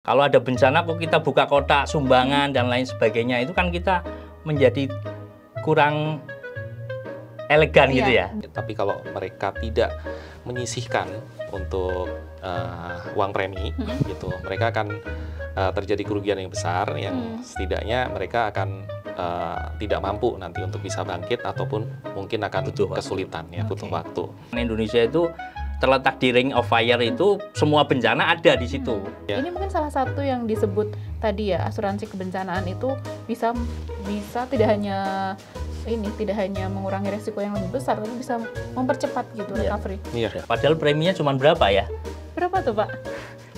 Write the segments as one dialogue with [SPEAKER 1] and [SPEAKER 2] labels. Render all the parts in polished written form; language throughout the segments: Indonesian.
[SPEAKER 1] Kalau ada bencana kok kita buka kotak sumbangan dan lain sebagainya, itu kan kita menjadi kurang elegan gitu ya.
[SPEAKER 2] Tapi kalau mereka tidak menyisihkan untuk uang premi gitu, mereka akan terjadi kerugian yang besar yang setidaknya mereka akan tidak mampu nanti untuk bisa bangkit ataupun mungkin akan kesulitan ya, butuh waktu.
[SPEAKER 1] Indonesia itu terletak di Ring of Fire, itu semua bencana ada di situ.
[SPEAKER 3] Ini mungkin salah satu yang disebut tadi ya, asuransi kebencanaan itu bisa tidak hanya mengurangi resiko yang lebih besar, tapi bisa mempercepat gitu recovery.
[SPEAKER 2] Iya.
[SPEAKER 1] Padahal preminya cuma berapa ya?
[SPEAKER 3] Berapa tuh Pak?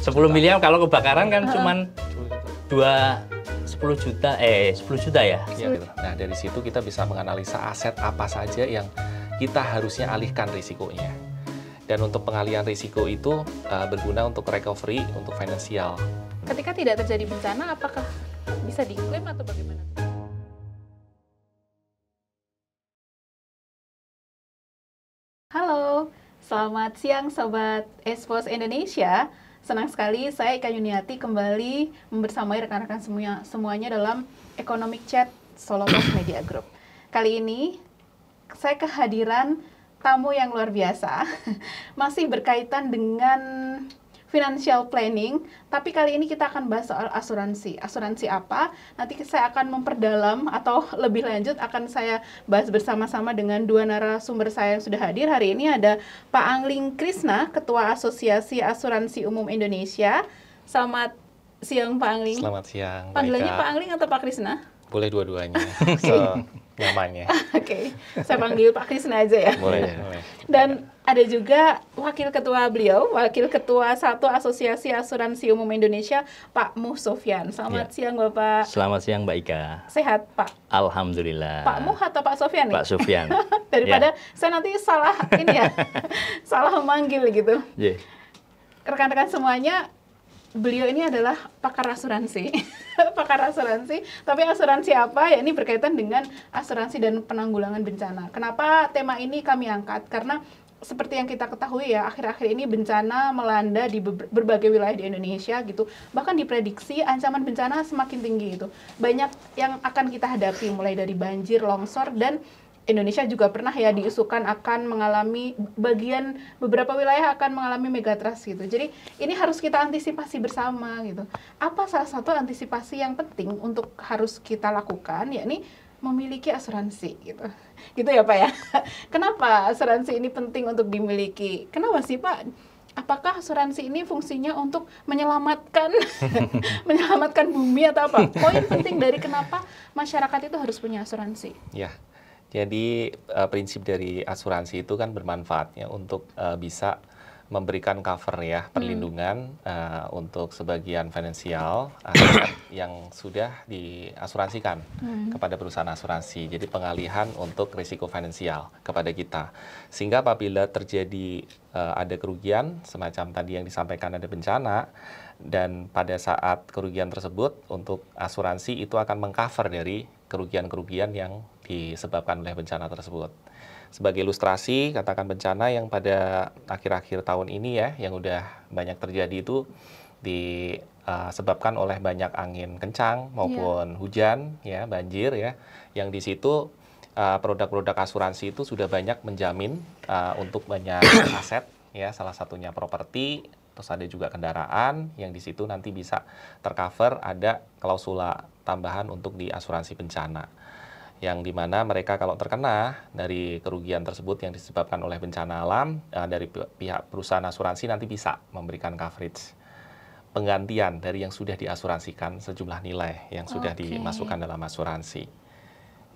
[SPEAKER 1] 10 miliar, kalau kebakaran kan cuma 10 juta ya.
[SPEAKER 2] Gitu. Nah, dari situ kita bisa menganalisa aset apa saja yang kita harusnya alihkan risikonya. Dan untuk pengalihan risiko itu berguna untuk recovery, untuk finansial.
[SPEAKER 3] Ketika tidak terjadi bencana, apakah bisa diklaim atau bagaimana? Halo, selamat siang Sobat Expos Indonesia. Senang sekali saya Ika Yuniati kembali membersamai rekan-rekan semuanya dalam Economic Chat Solopos Media Group. Kali ini saya kehadiran tamu yang luar biasa, masih berkaitan dengan financial planning, tapi kali ini kita akan bahas soal asuransi. Asuransi apa? Nanti saya akan memperdalam atau lebih lanjut akan saya bahas bersama-sama dengan dua narasumber saya yang sudah hadir. Hari ini ada Pak Angling Krisna, Ketua Asosiasi Asuransi Umum Indonesia. Selamat siang Pak Angling.
[SPEAKER 2] Selamat siang.
[SPEAKER 3] Panggilannya Pak Angling atau Pak Krisna?
[SPEAKER 2] Boleh dua-duanya. Nyamannya.
[SPEAKER 3] Oke, saya panggil Pak Krisna aja ya.
[SPEAKER 2] Boleh.
[SPEAKER 3] Dan ada juga Wakil Ketua beliau, Wakil Ketua Satu Asosiasi Asuransi Umum Indonesia, Pak Muh Sofyan. Selamat siang Bapak.
[SPEAKER 1] Selamat siang Mbak Ika.
[SPEAKER 3] Sehat Pak?
[SPEAKER 1] Alhamdulillah.
[SPEAKER 3] Pak Muh atau Pak Sofyan nih?
[SPEAKER 1] Pak Sofyan.
[SPEAKER 3] Daripada saya nanti salah salah memanggil gitu. Rekan-rekan semuanya, beliau ini adalah pakar asuransi. Pakar asuransi, tapi asuransi apa? Ya ini berkaitan dengan asuransi dan penanggulangan bencana. Kenapa tema ini kami angkat? Karena seperti yang kita ketahui ya, akhir-akhir ini bencana melanda di berbagai wilayah di Indonesia gitu. Bahkan diprediksi ancaman bencana semakin tinggi gitu. Banyak yang akan kita hadapi, mulai dari banjir, longsor, dan Indonesia juga pernah ya diusulkan akan mengalami beberapa wilayah akan mengalami megatrust gitu. Jadi ini harus kita antisipasi bersama gitu. Apa salah satu antisipasi yang penting untuk harus kita lakukan, yakni memiliki asuransi gitu. Gitu ya Pak ya. Kenapa asuransi ini penting untuk dimiliki? Kenapa sih Pak? Apakah asuransi ini fungsinya untuk menyelamatkan menyelamatkan bumi atau apa? Poin penting dari kenapa masyarakat itu harus punya asuransi.
[SPEAKER 2] Ya. Jadi prinsip dari asuransi itu kan bermanfaat ya untuk bisa memberikan cover ya, perlindungan untuk sebagian finansial aset yang sudah diasuransikan kepada perusahaan asuransi. Jadi pengalihan untuk risiko finansial kepada kita. Sehingga apabila terjadi ada kerugian semacam tadi yang disampaikan ada bencana, dan pada saat kerugian tersebut untuk asuransi itu akan mengcover dari kerugian-kerugian yang disebabkan oleh bencana tersebut. Sebagai ilustrasi, katakan bencana yang pada akhir-akhir tahun ini ya, yang udah banyak terjadi itu disebabkan oleh banyak angin kencang maupun hujan, ya, banjir ya, yang di situ produk-produk asuransi itu sudah banyak menjamin untuk banyak aset, ya, salah satunya properti, terus ada juga kendaraan yang di situ nanti bisa tercover, ada klausula tambahan untuk di asuransi bencana. Yang dimana mereka kalau terkena dari kerugian tersebut yang disebabkan oleh bencana alam, dari pihak perusahaan asuransi nanti bisa memberikan coverage penggantian dari yang sudah diasuransikan sejumlah nilai yang sudah dimasukkan dalam asuransi.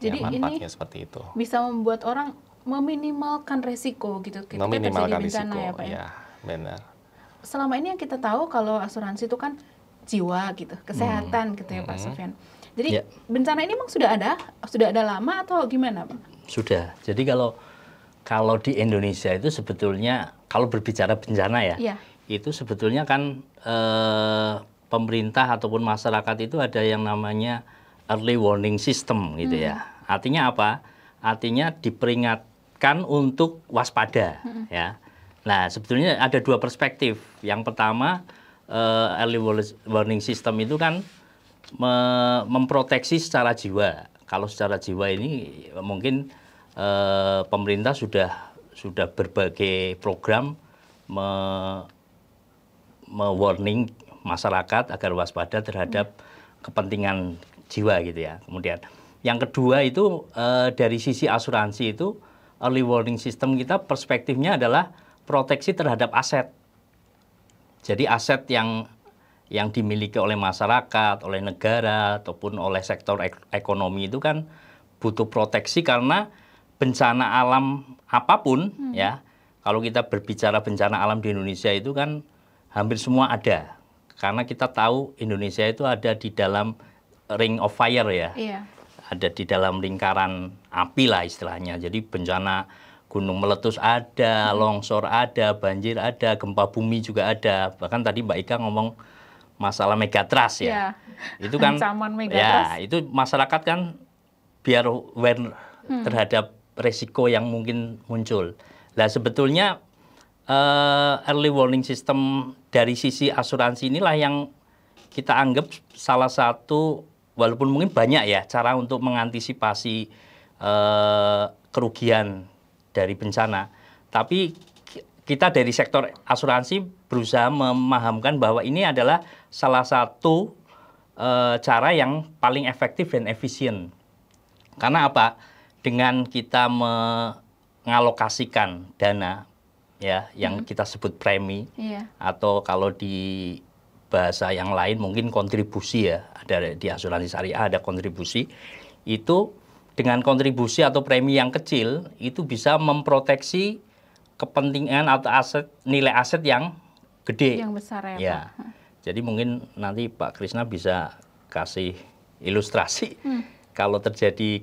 [SPEAKER 3] Jadi
[SPEAKER 2] ya, manfaatnya
[SPEAKER 3] ini
[SPEAKER 2] seperti itu.
[SPEAKER 3] Bisa membuat orang meminimalkan resiko gitu.
[SPEAKER 2] Meminimalkan
[SPEAKER 3] bencana,
[SPEAKER 2] risiko,
[SPEAKER 3] ya Pak ya?
[SPEAKER 2] Ya, benar.
[SPEAKER 3] Selama ini yang kita tahu kalau asuransi itu kan jiwa gitu, kesehatan gitu ya Pak Sofyan. Jadi bencana ini memang sudah ada lama atau gimana Pak?
[SPEAKER 1] Sudah. Jadi kalau di Indonesia itu sebetulnya kalau berbicara bencana ya, itu sebetulnya kan pemerintah ataupun masyarakat itu ada yang namanya early warning system gitu ya. Artinya apa? Artinya diperingatkan untuk waspada ya. Nah, sebetulnya ada dua perspektif. Yang pertama early warning system itu kan memproteksi secara jiwa. Kalau secara jiwa ini mungkin pemerintah sudah berbagai program me-warning masyarakat agar waspada terhadap kepentingan jiwa gitu ya. Kemudian yang kedua itu dari sisi asuransi itu early warning system kita perspektifnya adalah proteksi terhadap aset. Jadi aset yang dimiliki oleh masyarakat, oleh negara ataupun oleh sektor ekonomi itu kan butuh proteksi karena bencana alam apapun ya. Kalau kita berbicara bencana alam di Indonesia itu kan hampir semua ada. Karena kita tahu Indonesia itu ada di dalam ring of fire ya.
[SPEAKER 3] Iya.
[SPEAKER 1] Ada di dalam lingkaran api lah istilahnya. Jadi bencana gunung meletus ada, longsor ada, banjir ada, gempa bumi juga ada. Bahkan tadi Mbak Ika ngomong masalah megatrust ya. Itu kan
[SPEAKER 3] ancaman
[SPEAKER 1] ya,
[SPEAKER 3] megatrust.
[SPEAKER 1] itu masyarakat kan biar aware terhadap resiko yang mungkin muncul. Nah, sebetulnya early warning system dari sisi asuransi inilah yang kita anggap salah satu, walaupun mungkin banyak ya cara untuk mengantisipasi kerugian dari bencana, tapi kita dari sektor asuransi berusaha memahamkan bahwa ini adalah salah satu cara yang paling efektif dan efisien. Karena apa? Dengan kita mengalokasikan dana ya yang kita sebut premi atau kalau di bahasa yang lain mungkin kontribusi ya, ada di asuransi syariah ada kontribusi, itu dengan kontribusi atau premi yang kecil itu bisa memproteksi kepentingan atau nilai aset yang gede,
[SPEAKER 3] yang besar ya,
[SPEAKER 1] ya.
[SPEAKER 3] Pak.
[SPEAKER 1] Jadi mungkin nanti Pak Krisna bisa kasih ilustrasi kalau terjadi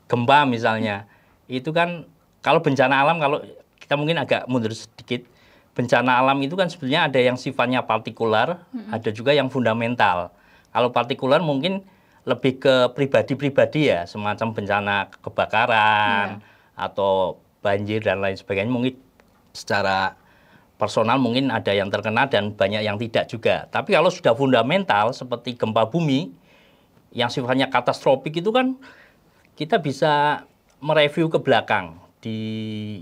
[SPEAKER 1] gempa misalnya, itu kan kalau bencana alam, kalau kita mungkin agak mundur sedikit, bencana alam itu kan sebetulnya ada yang sifatnya partikular, ada juga yang fundamental. Kalau partikular mungkin lebih ke pribadi-pribadi ya, semacam bencana kebakaran atau banjir dan lain sebagainya. Mungkin secara personal mungkin ada yang terkena dan banyak yang tidak juga. Tapi kalau sudah fundamental seperti gempa bumi yang sifatnya katastrofik itu kan kita bisa mereview ke belakang di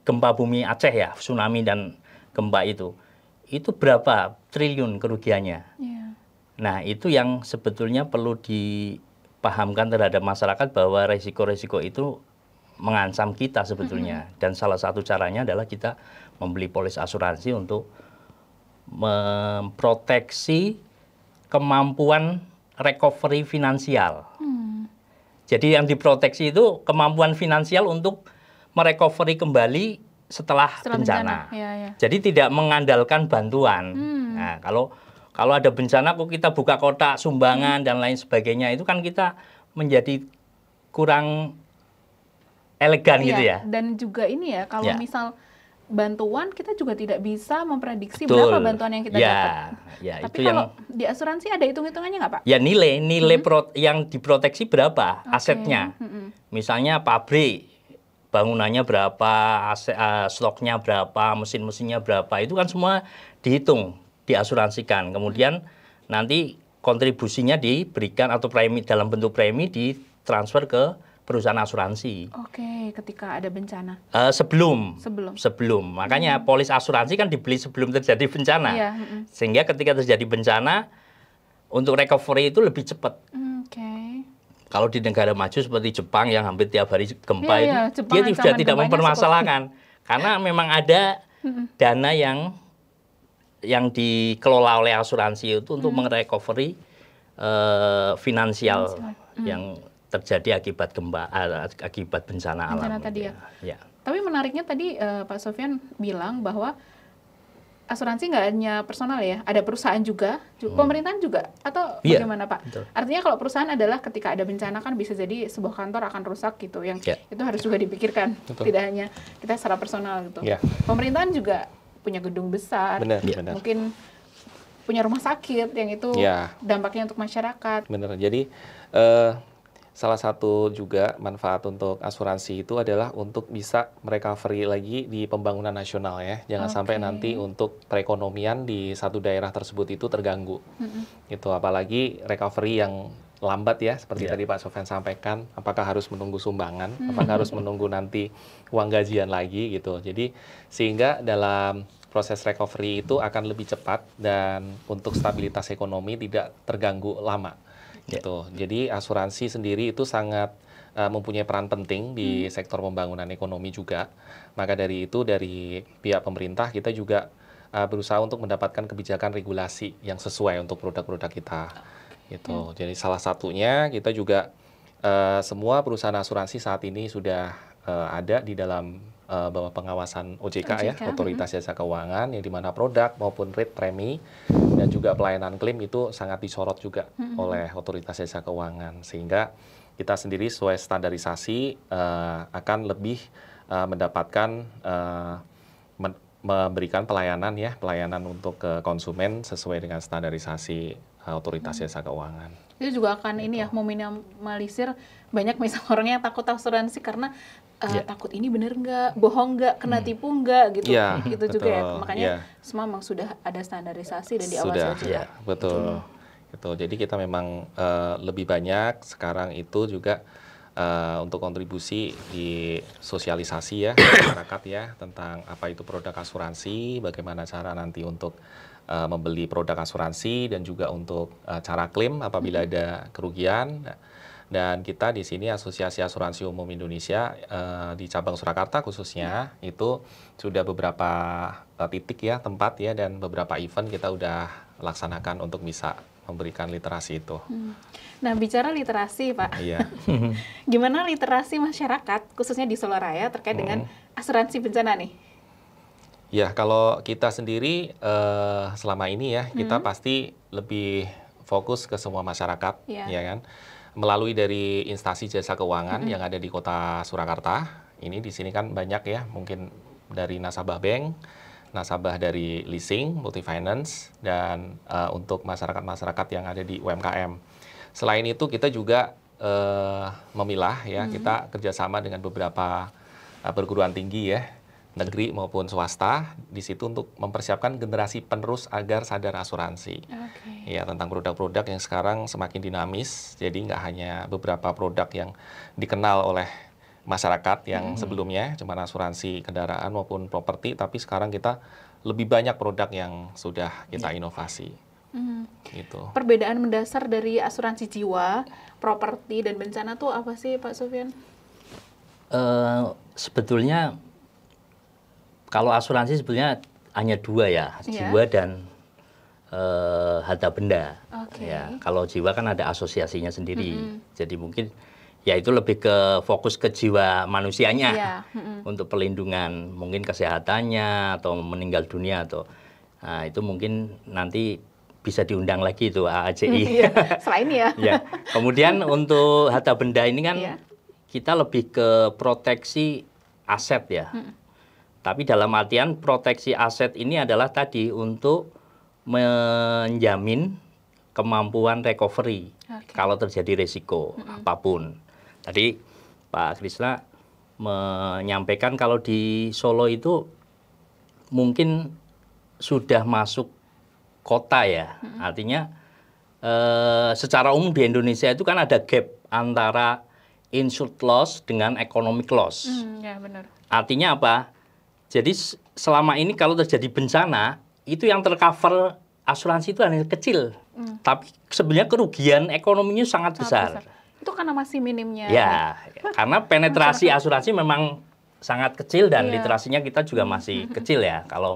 [SPEAKER 1] gempa bumi Aceh ya, tsunami dan gempa itu berapa triliun kerugiannya. Nah, itu yang sebetulnya perlu dipahamkan terhadap masyarakat bahwa resiko-resiko itu mengancam kita sebetulnya. Dan salah satu caranya adalah kita membeli polis asuransi untuk memproteksi kemampuan recovery finansial. Jadi yang diproteksi itu kemampuan finansial untuk merecovery kembali setelah bencana. Jadi tidak mengandalkan bantuan. Nah, kalau ada bencana kok kita buka kotak sumbangan dan lain sebagainya, itu kan kita menjadi kurang elegan gitu ya.
[SPEAKER 3] Dan juga ini ya, kalau misal bantuan kita juga tidak bisa memprediksi berapa bantuan yang kita dapat. Tapi
[SPEAKER 1] itu
[SPEAKER 3] kalau di asuransi ada hitung-hitungannya nggak Pak?
[SPEAKER 1] Ya nilai yang diproteksi berapa asetnya. Misalnya pabrik, bangunannya berapa, stoknya berapa, mesin-mesinnya berapa, itu kan semua dihitung, diasuransikan. Kemudian nanti kontribusinya diberikan atau premi dalam bentuk premi ditransfer ke perusahaan asuransi.
[SPEAKER 3] Oke, ketika ada bencana.
[SPEAKER 1] Sebelum. Makanya polis asuransi kan dibeli sebelum terjadi bencana. Sehingga ketika terjadi bencana, untuk recovery itu lebih cepat. Kalau di negara maju seperti Jepang yang hampir tiap hari gempa itu, dia sudah tidak mempermasalahkan. Karena memang ada dana yang dikelola oleh asuransi itu untuk merecovery finansial yang terjadi akibat gempa, akibat bencana alam.
[SPEAKER 3] Tadi ya. Tapi menariknya tadi Pak Sofyan bilang bahwa asuransi nggak hanya personal ya, ada perusahaan juga, pemerintahan juga, atau bagaimana Pak? Betul. Artinya kalau perusahaan adalah ketika ada bencana kan bisa jadi sebuah kantor akan rusak gitu, yang itu harus juga dipikirkan, tidak hanya kita secara personal gitu. Pemerintahan juga punya gedung besar, mungkin punya rumah sakit yang itu dampaknya untuk masyarakat.
[SPEAKER 2] Benar. Jadi salah satu juga manfaat untuk asuransi itu adalah untuk bisa merecovery lagi di pembangunan nasional ya. Jangan sampai nanti untuk perekonomian di satu daerah tersebut itu terganggu. Gitu, apalagi recovery yang lambat ya, seperti tadi Pak Sofyan sampaikan, apakah harus menunggu sumbangan, apakah harus menunggu nanti uang gajian lagi gitu. Jadi sehingga dalam proses recovery itu akan lebih cepat dan untuk stabilitas ekonomi tidak terganggu lama. Gitu. Jadi asuransi sendiri itu sangat mempunyai peran penting di sektor pembangunan ekonomi juga. Maka dari itu dari pihak pemerintah kita juga berusaha untuk mendapatkan kebijakan regulasi yang sesuai untuk produk-produk kita. Gitu. Jadi salah satunya kita juga semua perusahaan asuransi saat ini sudah ada di dalam bawah pengawasan OJK ya, Otoritas Jasa Keuangan, yang dimana produk maupun rate premi dan juga pelayanan klaim itu sangat disorot juga oleh Otoritas Jasa Keuangan, sehingga kita sendiri sesuai standarisasi akan lebih mendapatkan memberikan pelayanan ya, pelayanan untuk ke konsumen sesuai dengan standarisasi Otoritas Jasa Keuangan.
[SPEAKER 3] Itu juga akan ini ya, meminimalisir banyak misalnya orang yang takut asuransi karena takut ini bener nggak, bohong nggak, kena tipu nggak gitu. Itu betul. Juga ya, makanya semua memang sudah ada standarisasi dan diawasi juga.
[SPEAKER 2] Betul. Gitu. Jadi kita memang lebih banyak sekarang itu juga untuk kontribusi di sosialisasi ya masyarakat ya tentang apa itu produk asuransi, bagaimana cara nanti untuk membeli produk asuransi dan juga untuk cara klaim apabila ada kerugian. Dan kita di sini Asosiasi Asuransi Umum Indonesia di cabang Surakarta khususnya itu sudah beberapa titik ya, tempat ya, dan beberapa event kita udah laksanakan untuk bisa memberikan literasi itu.
[SPEAKER 3] Nah, bicara literasi Pak, gimana literasi masyarakat khususnya di Solo Raya terkait dengan asuransi bencana nih?
[SPEAKER 2] Ya, kalau kita sendiri selama ini ya kita pasti lebih fokus ke semua masyarakat, ya kan? Melalui dari instansi jasa keuangan yang ada di Kota Surakarta. Ini di sini kan banyak ya, mungkin dari nasabah bank, nasabah dari leasing, multi finance, dan untuk masyarakat-masyarakat yang ada di UMKM. Selain itu kita juga memilah ya, kita kerjasama dengan beberapa perguruan tinggi ya, negeri maupun swasta di situ untuk mempersiapkan generasi penerus agar sadar asuransi. Ya, tentang produk-produk yang sekarang semakin dinamis. Jadi nggak hanya beberapa produk yang dikenal oleh masyarakat yang sebelumnya cuma asuransi kendaraan maupun properti, tapi sekarang kita lebih banyak produk yang sudah kita inovasi. Gitu.
[SPEAKER 3] Perbedaan mendasar dari asuransi jiwa, properti dan bencana tuh apa sih Pak Sofyan?
[SPEAKER 1] Sebetulnya kalau asuransi sebetulnya hanya dua ya, jiwa dan harta benda. Ya, kalau jiwa kan ada asosiasinya sendiri, jadi mungkin ya itu lebih ke fokus ke jiwa manusianya untuk perlindungan, mungkin kesehatannya atau meninggal dunia atau itu mungkin nanti bisa diundang lagi itu AAJI.
[SPEAKER 3] Selain ya.
[SPEAKER 1] Kemudian untuk harta benda ini kan kita lebih ke proteksi aset ya. Tapi dalam artian proteksi aset ini adalah tadi untuk menjamin kemampuan recovery kalau terjadi risiko apapun. Tadi Pak Krisna menyampaikan kalau di Solo itu mungkin sudah masuk kota ya. Artinya secara umum di Indonesia itu kan ada gap antara insured loss dengan economic loss.
[SPEAKER 3] Ya, benar.
[SPEAKER 1] Artinya apa? Jadi selama ini kalau terjadi bencana, itu yang tercover asuransi itu hanya kecil. Tapi sebenarnya kerugian ekonominya sangat besar.
[SPEAKER 3] Itu karena masih minimnya.
[SPEAKER 1] Ya, karena penetrasi asuransi memang sangat kecil dan literasinya kita juga masih kecil ya. Kalau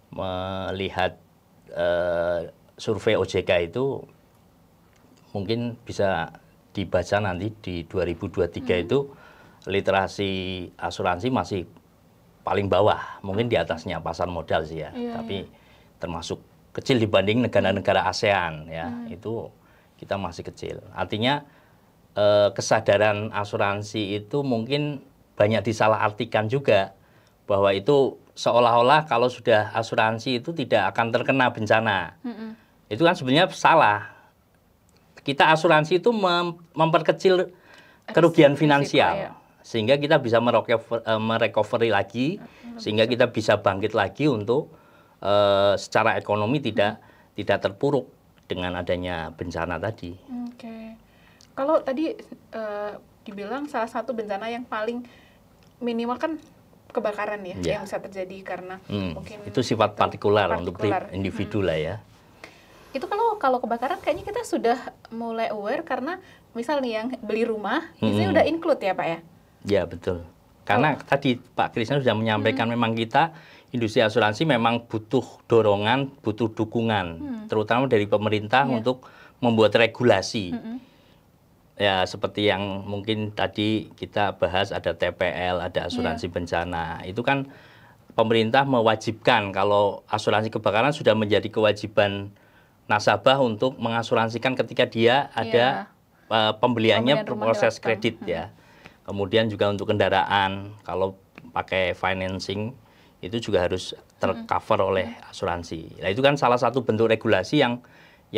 [SPEAKER 1] melihat survei OJK itu mungkin bisa dibaca nanti di 2023 itu literasi asuransi masih paling bawah, mungkin di atasnya pasar modal sih ya, tapi termasuk kecil dibanding negara-negara ASEAN ya, itu kita masih kecil. Artinya kesadaran asuransi itu mungkin banyak disalahartikan juga, bahwa itu seolah-olah kalau sudah asuransi itu tidak akan terkena bencana. Itu kan sebenarnya salah. kita asuransi itu memperkecil kerugian finansial, sehingga kita bisa merecovery lagi, sehingga kita bisa bangkit lagi untuk secara ekonomi tidak terpuruk dengan adanya bencana tadi.
[SPEAKER 3] Oke. Kalau tadi dibilang salah satu bencana yang paling minimal kan kebakaran ya, yang bisa terjadi karena mungkin
[SPEAKER 1] itu sifat partikular untuk individu lah ya.
[SPEAKER 3] Itu kalau kebakaran kayaknya kita sudah mulai aware karena misal nih yang beli rumah biasanya udah include ya Pak ya?
[SPEAKER 1] Ya betul. Karena tadi Pak Krisna sudah menyampaikan memang kita industri asuransi memang butuh dorongan, butuh dukungan, terutama dari pemerintah untuk membuat regulasi. Ya seperti yang mungkin tadi kita bahas ada TPL, ada asuransi bencana. Itu kan pemerintah mewajibkan kalau asuransi kebakaran sudah menjadi kewajiban nasabah untuk mengasuransikan ketika dia ada pembeliannya proses kredit ya. Kemudian juga untuk kendaraan kalau pakai financing itu juga harus tercover oleh asuransi. Nah itu kan salah satu bentuk regulasi yang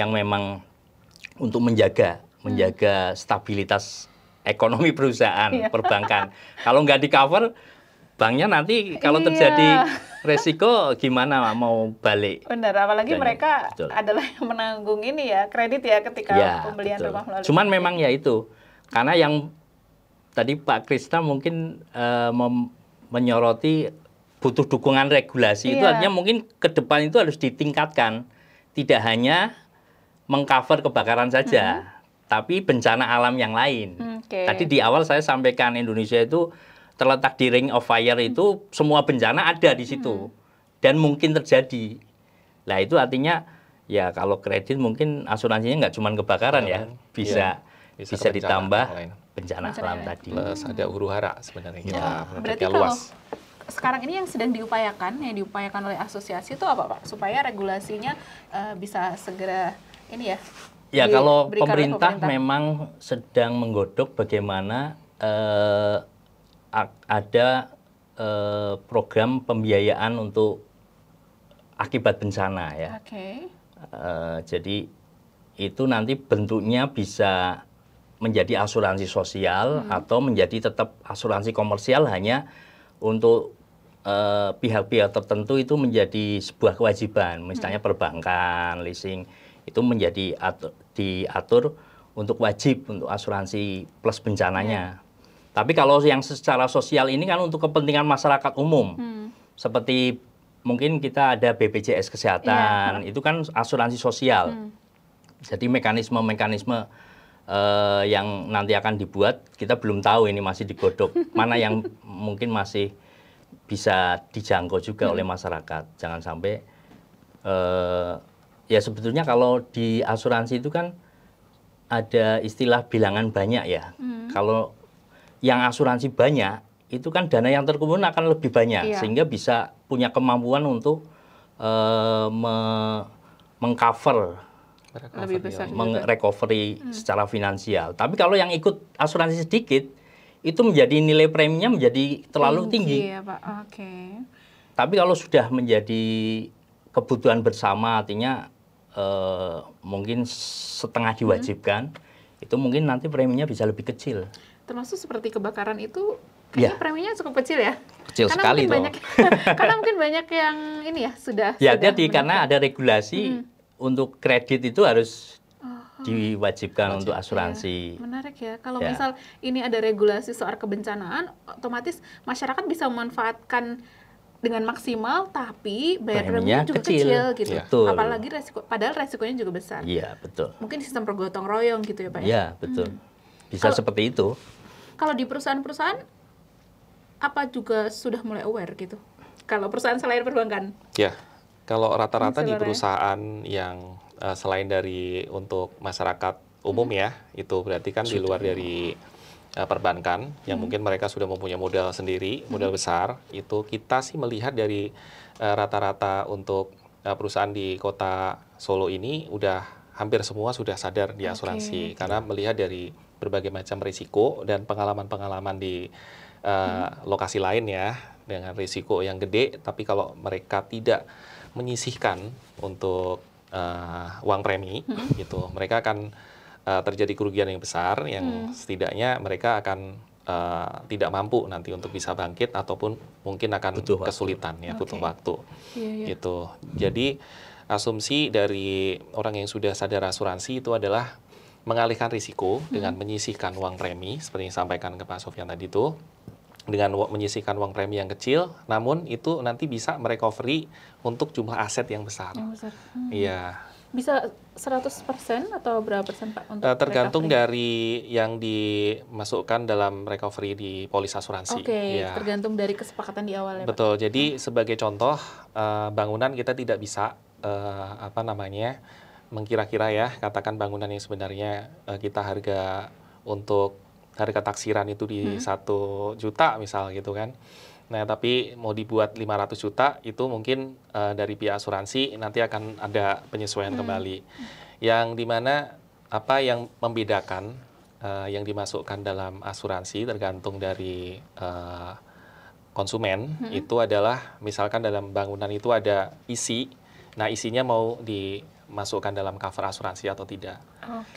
[SPEAKER 1] memang untuk menjaga stabilitas ekonomi perusahaan perbankan. Kalau nggak di cover, banknya nanti kalau terjadi resiko gimana mau balik.
[SPEAKER 3] Benar, apalagi mereka adalah yang menanggung ini ya kredit ya ketika pembelian rumah melalui.
[SPEAKER 1] Cuman memang ya itu karena yang tadi Pak Krisna mungkin menyoroti butuh dukungan regulasi itu artinya mungkin ke depan itu harus ditingkatkan, tidak hanya mengcover kebakaran saja, tapi bencana alam yang lain. Tadi di awal saya sampaikan Indonesia itu terletak di Ring of Fire itu semua bencana ada di situ dan mungkin terjadi. Nah itu artinya ya kalau kredit mungkin asuransinya nggak cuma kebakaran bisa ditambah bencana alam tadi.
[SPEAKER 2] Plus ada huru-hara sebenarnya kita
[SPEAKER 3] berarti luas. Sekarang ini yang sedang diupayakan oleh asosiasi itu apa Pak? Supaya regulasinya bisa segera ini ya.
[SPEAKER 1] Ya kalau pemerintah memang sedang menggodok bagaimana ada program pembiayaan untuk akibat bencana ya. Jadi itu nanti bentuknya bisa menjadi asuransi sosial atau menjadi tetap asuransi komersial hanya untuk pihak-pihak tertentu itu menjadi sebuah kewajiban, misalnya perbankan, leasing itu menjadi diatur untuk wajib untuk asuransi plus bencananya. Tapi kalau yang secara sosial ini kan untuk kepentingan masyarakat umum, seperti mungkin kita ada BPJS Kesehatan, itu kan asuransi sosial. Jadi mekanisme-mekanisme yang nanti akan dibuat kita belum tahu, ini masih digodok mana yang mungkin masih bisa dijangkau juga oleh masyarakat. Jangan sampai ya sebetulnya kalau di asuransi itu kan ada istilah bilangan banyak ya. Kalau yang asuransi banyak itu kan dana yang terkumpul akan lebih banyak sehingga bisa punya kemampuan untuk mengcover recovery secara finansial. Tapi kalau yang ikut asuransi sedikit, itu menjadi nilai preminya menjadi terlalu tinggi.
[SPEAKER 3] Ya, Pak.
[SPEAKER 1] Tapi kalau sudah menjadi kebutuhan bersama, artinya mungkin setengah diwajibkan, itu mungkin nanti preminya bisa lebih kecil.
[SPEAKER 3] Termasuk seperti kebakaran itu, kayaknya preminya cukup kecil ya?
[SPEAKER 1] Kecil sekali toh.
[SPEAKER 3] Karena mungkin banyak yang ini ya sudah.
[SPEAKER 1] Ya, jadi karena ada regulasi untuk kredit itu harus diwajibkan untuk asuransi.
[SPEAKER 3] Menarik ya. Kalau misal ini ada regulasi soal kebencanaan, otomatis masyarakat bisa memanfaatkan dengan maksimal, tapi bayar preminya juga kecil gitu.
[SPEAKER 1] Betul.
[SPEAKER 3] Apalagi padahal resikonya juga besar.
[SPEAKER 1] Iya, betul.
[SPEAKER 3] Mungkin sistem pergotong royong gitu ya Pak?
[SPEAKER 1] Iya, betul. Bisa seperti itu.
[SPEAKER 3] Kalau di perusahaan-perusahaan, apa juga sudah mulai aware gitu? Kalau perusahaan selain perbankan?
[SPEAKER 2] Ya, kalau rata-rata di perusahaan yang selain dari untuk masyarakat umum ya, itu berarti kan di luar dari perbankan yang mungkin mereka sudah mempunyai modal sendiri, modal besar, itu kita sih melihat dari rata-rata untuk perusahaan di kota Solo ini udah hampir semua sudah sadar di asuransi karena melihat dari berbagai macam risiko dan pengalaman-pengalaman di lokasi lain ya dengan risiko yang gede, tapi kalau mereka tidak menyisihkan untuk uang premi gitu, mereka akan terjadi kerugian yang besar, yang setidaknya mereka akan tidak mampu nanti untuk bisa bangkit ataupun mungkin akan kesulitan ya, butuh waktu. Gitu. Jadi asumsi dari orang yang sudah sadar asuransi itu adalah mengalihkan risiko dengan menyisihkan uang premi seperti yang disampaikan ke Pak Sofyan tadi itu, dengan menyisihkan uang premi yang kecil, namun itu nanti bisa merecovery untuk jumlah aset yang besar. Iya.
[SPEAKER 3] Bisa 100% atau berapa persen Pak? Untuk
[SPEAKER 2] tergantung
[SPEAKER 3] recovery?
[SPEAKER 2] dari yang dimasukkan dalam recovery di polis asuransi.
[SPEAKER 3] Ya. Tergantung dari kesepakatan di awal ya Pak?
[SPEAKER 2] Betul, jadi sebagai contoh, bangunan kita tidak bisa, mengkira-kira ya, katakan bangunan yang sebenarnya kita harga untuk harga taksiran itu di 1 juta misal gitu kan. Nah, tapi mau dibuat 500 juta itu mungkin dari pihak asuransi nanti akan ada penyesuaian kembali. Yang dimana apa yang membedakan yang dimasukkan dalam asuransi tergantung dari konsumen itu adalah misalkan dalam bangunan itu ada isi. Nah, isinya mau dimasukkan dalam cover asuransi atau tidak.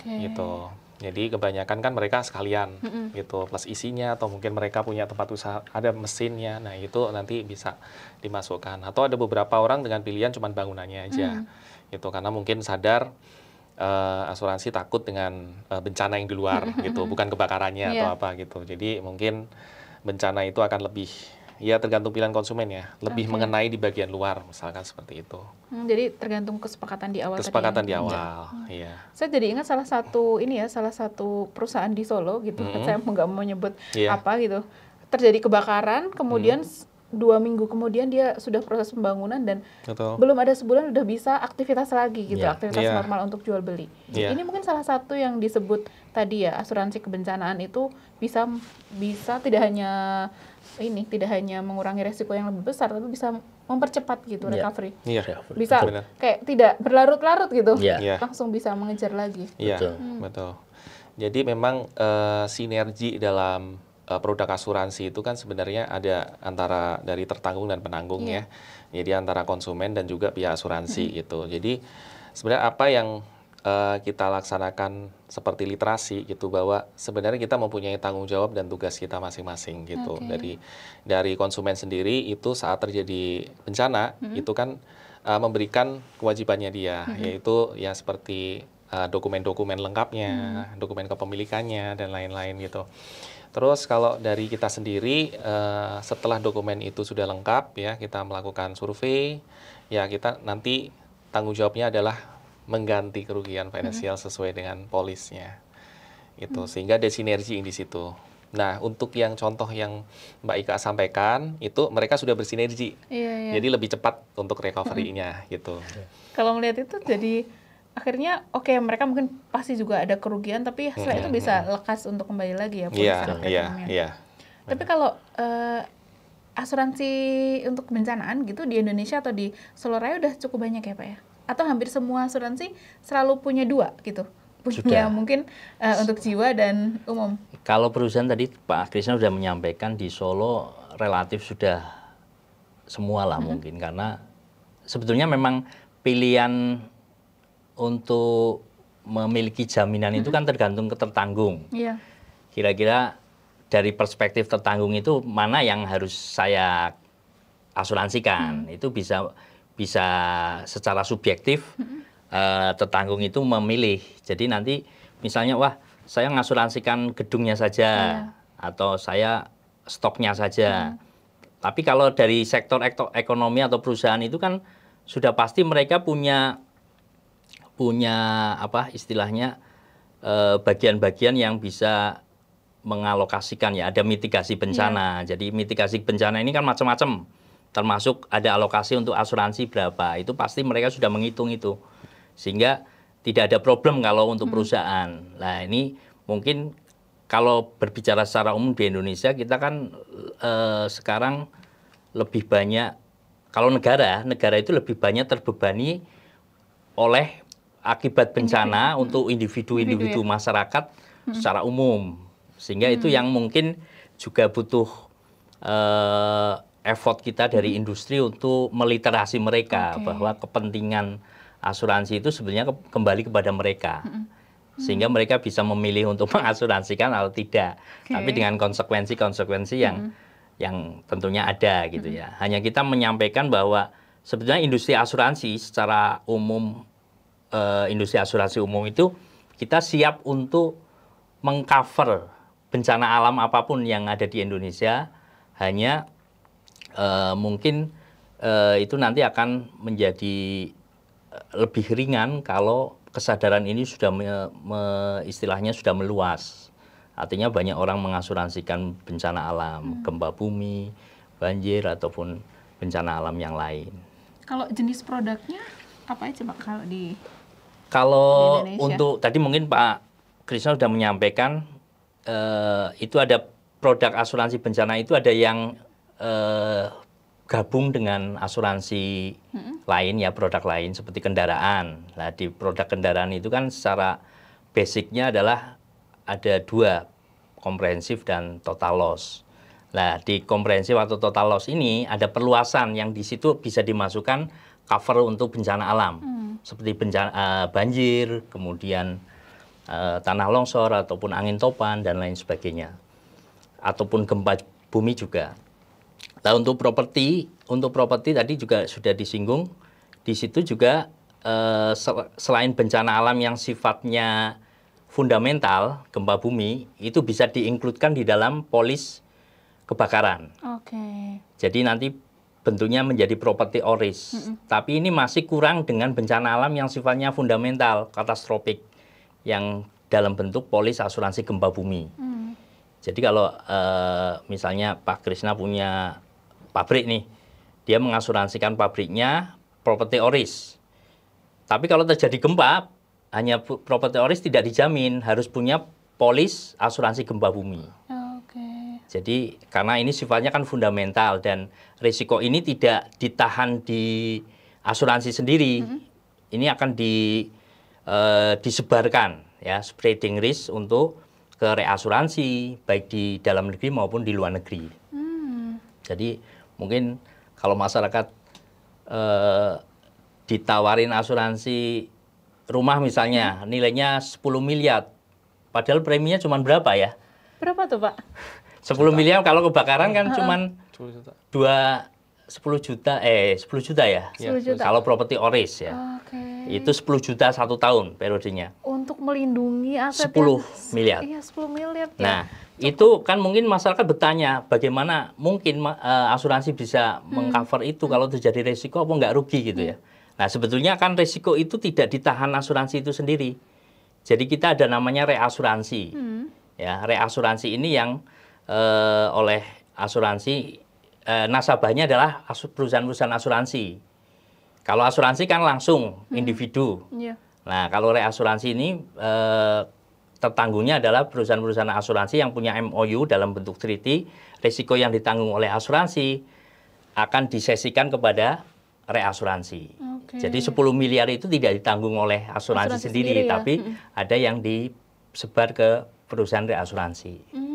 [SPEAKER 2] Gitu. Jadi kebanyakan kan mereka sekalian gitu, plus isinya, atau mungkin mereka punya tempat usaha, ada mesinnya, nah itu nanti bisa dimasukkan. Atau ada beberapa orang dengan pilihan cuma bangunannya aja, gitu, karena mungkin sadar asuransi takut dengan bencana yang di luar, gitu, bukan kebakarannya atau apa gitu. Jadi mungkin bencana itu akan lebih, ya tergantung pilihan konsumen ya, lebih mengenai di bagian luar, misalkan seperti itu.
[SPEAKER 3] Jadi tergantung kesepakatan di awal.
[SPEAKER 2] Kesepakatan di awal, iya.
[SPEAKER 3] Saya jadi ingat salah satu perusahaan di Solo gitu, saya nggak mau nyebut apa gitu, terjadi kebakaran, kemudian 2 minggu kemudian dia sudah proses pembangunan dan belum ada sebulan udah bisa aktivitas lagi gitu, aktivitas normal untuk jual beli. Ini mungkin salah satu yang disebut tadi ya, asuransi kebencanaan itu bisa tidak hanya mengurangi resiko yang lebih besar, tapi bisa mempercepat gitu recovery. Bisa kayak tidak berlarut-larut gitu, langsung bisa mengejar lagi.
[SPEAKER 2] Betul. Jadi memang sinergi dalam produk asuransi itu kan sebenarnya ada antara dari tertanggung dan penanggung ya. Jadi antara konsumen dan juga pihak asuransi gitu. Jadi sebenarnya apa yang kita laksanakan seperti literasi gitu, bahwa sebenarnya kita mempunyai tanggung jawab dan tugas kita masing-masing gitu. Dari konsumen sendiri itu saat terjadi bencana itu kan memberikan kewajibannya dia, yaitu ya seperti dokumen-dokumen lengkapnya, dokumen kepemilikannya dan lain-lain gitu. Terus kalau dari kita sendiri setelah dokumen itu sudah lengkap ya, kita melakukan survei, ya kita nanti tanggung jawabnya adalah mengganti kerugian finansial sesuai dengan polisnya. Itu sehingga ada sinergi di situ. Nah, untuk yang contoh yang Mbak Ika sampaikan itu mereka sudah bersinergi. Jadi lebih cepat untuk recovery-nya gitu.
[SPEAKER 3] Kalau melihat itu jadi akhirnya mereka mungkin pasti juga ada kerugian, tapi setelah itu bisa lekas untuk kembali lagi ya perusahaan. Tapi kalau asuransi untuk kebencanaan gitu di Indonesia atau di Solo Raya udah cukup banyak ya Pak ya? Atau hampir semua asuransi selalu punya 2 gitu? Punya mungkin untuk jiwa dan umum.
[SPEAKER 1] Kalau perusahaan tadi Pak Krisna sudah menyampaikan di Solo relatif sudah semua lah mungkin, karena sebetulnya memang pilihan untuk memiliki jaminan itu kan tergantung ke tertanggung. Kira-kira dari perspektif tertanggung itu mana yang harus saya asuransikan? Itu bisa secara subjektif tertanggung itu memilih. Jadi nanti misalnya saya ngasuransikan gedungnya saja atau saya stoknya saja. Tapi kalau dari sektor ekonomi atau perusahaan itu kan sudah pasti mereka punya apa istilahnya bagian-bagian yang bisa mengalokasikan ya, ada mitigasi bencana. Jadi mitigasi bencana ini kan macam-macam, termasuk ada alokasi untuk asuransi berapa, itu pasti mereka sudah menghitung itu, sehingga tidak ada problem kalau untuk perusahaan. Nah ini mungkin kalau berbicara secara umum di Indonesia kita kan sekarang lebih banyak, kalau negara itu lebih banyak terbebani oleh akibat bencana untuk individu-individu masyarakat secara umum, sehingga itu yang mungkin juga butuh effort kita dari industri untuk meliterasi mereka bahwa kepentingan asuransi itu sebenarnya kembali kepada mereka. sehingga mereka bisa memilih untuk mengasuransikan atau tidak. Tapi dengan konsekuensi-konsekuensi yang tentunya ada gitu ya. Hanya kita menyampaikan bahwa sebetulnya industri asuransi secara umum, industri asuransi umum itu kita siap untuk mengcover bencana alam apapun yang ada di Indonesia. Hanya mungkin itu nanti akan menjadi lebih ringan kalau kesadaran ini sudah istilahnya sudah meluas. Artinya banyak orang mengasuransikan bencana alam, gempa bumi, banjir, ataupun bencana alam yang lain.
[SPEAKER 3] Kalau jenis produknya apa aja Pak kalau di Indonesia?
[SPEAKER 1] Untuk tadi mungkin Pak Krisna sudah menyampaikan, itu ada produk asuransi bencana itu ada yang gabung dengan asuransi lain ya, produk lain seperti kendaraan. Nah, di produk kendaraan itu kan secara basicnya adalah ada dua, komprehensif dan total loss. Nah, di komprehensif atau total loss ini ada perluasan yang di situ bisa dimasukkan cover untuk bencana alam. Seperti bencana banjir, kemudian tanah longsor ataupun angin topan dan lain sebagainya. Ataupun gempa bumi juga. Nah, untuk properti tadi juga sudah disinggung. Di situ juga selain bencana alam yang sifatnya fundamental, gempa bumi, itu bisa diinkludkan di dalam polis kebakaran. Jadi nanti bentuknya menjadi property or risk. Tapi ini masih kurang dengan bencana alam yang sifatnya fundamental, katastrofik, yang dalam bentuk polis asuransi gempa bumi. Jadi kalau misalnya Pak Krisna punya pabrik nih, dia mengasuransikan pabriknya property or risk. Tapi kalau terjadi gempa, hanya property or risk tidak dijamin, harus punya polis asuransi gempa bumi. Jadi karena ini sifatnya kan fundamental dan risiko ini tidak ditahan di asuransi sendiri, ini akan disebarkan ya, spreading risk untuk ke reasuransi baik di dalam negeri maupun di luar negeri. Jadi mungkin kalau masyarakat ditawarin asuransi rumah misalnya, nilainya 10 miliar, padahal preminya cuma berapa ya?
[SPEAKER 3] Berapa tuh Pak?
[SPEAKER 1] 10 miliar kalau kebakaran kan cuma 10 juta ya.
[SPEAKER 3] 10 juta.
[SPEAKER 1] Kalau property or risk ya. Itu 10 juta 1 tahun periodenya.
[SPEAKER 3] Untuk melindungi aset
[SPEAKER 1] 10 miliar.
[SPEAKER 3] Iya, 10 miliar.
[SPEAKER 1] Nah, itu kan mungkin masyarakat bertanya, bagaimana mungkin asuransi bisa mengcover itu kalau terjadi resiko apa nggak rugi gitu ya. Nah, sebetulnya kan resiko itu tidak ditahan asuransi itu sendiri. Jadi kita ada namanya reasuransi. Ya, reasuransi ini yang oleh asuransi, nasabahnya adalah perusahaan-perusahaan asuransi. Kalau asuransi kan langsung individu. Nah, kalau reasuransi ini tertanggungnya adalah perusahaan-perusahaan asuransi yang punya MOU dalam bentuk treaty. Risiko yang ditanggung oleh asuransi akan disesikan kepada reasuransi. Jadi 10 miliar itu tidak ditanggung oleh asuransi sendiri, ya? Tapi ada yang disebar ke perusahaan reasuransi.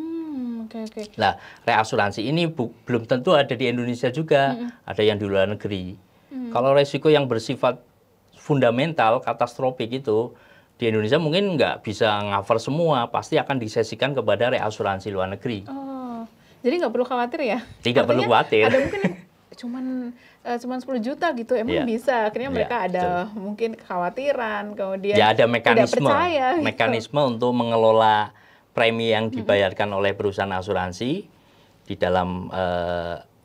[SPEAKER 1] Nah, reasuransi ini belum tentu ada di Indonesia juga, ada yang di luar negeri. Kalau resiko yang bersifat fundamental, katastrofik itu, di Indonesia mungkin nggak bisa cover semua, pasti akan disesikan kepada reasuransi luar negeri.
[SPEAKER 3] Jadi nggak perlu khawatir ya?
[SPEAKER 1] Tidak perlu khawatir.
[SPEAKER 3] Ada mungkin cuman 10 juta gitu, emang bisa. Akhirnya mereka ada mungkin kekhawatiran, kemudian
[SPEAKER 1] ya ada mekanisme,
[SPEAKER 3] tidak percaya,
[SPEAKER 1] mekanisme untuk mengelola premi yang dibayarkan oleh perusahaan asuransi. Di dalam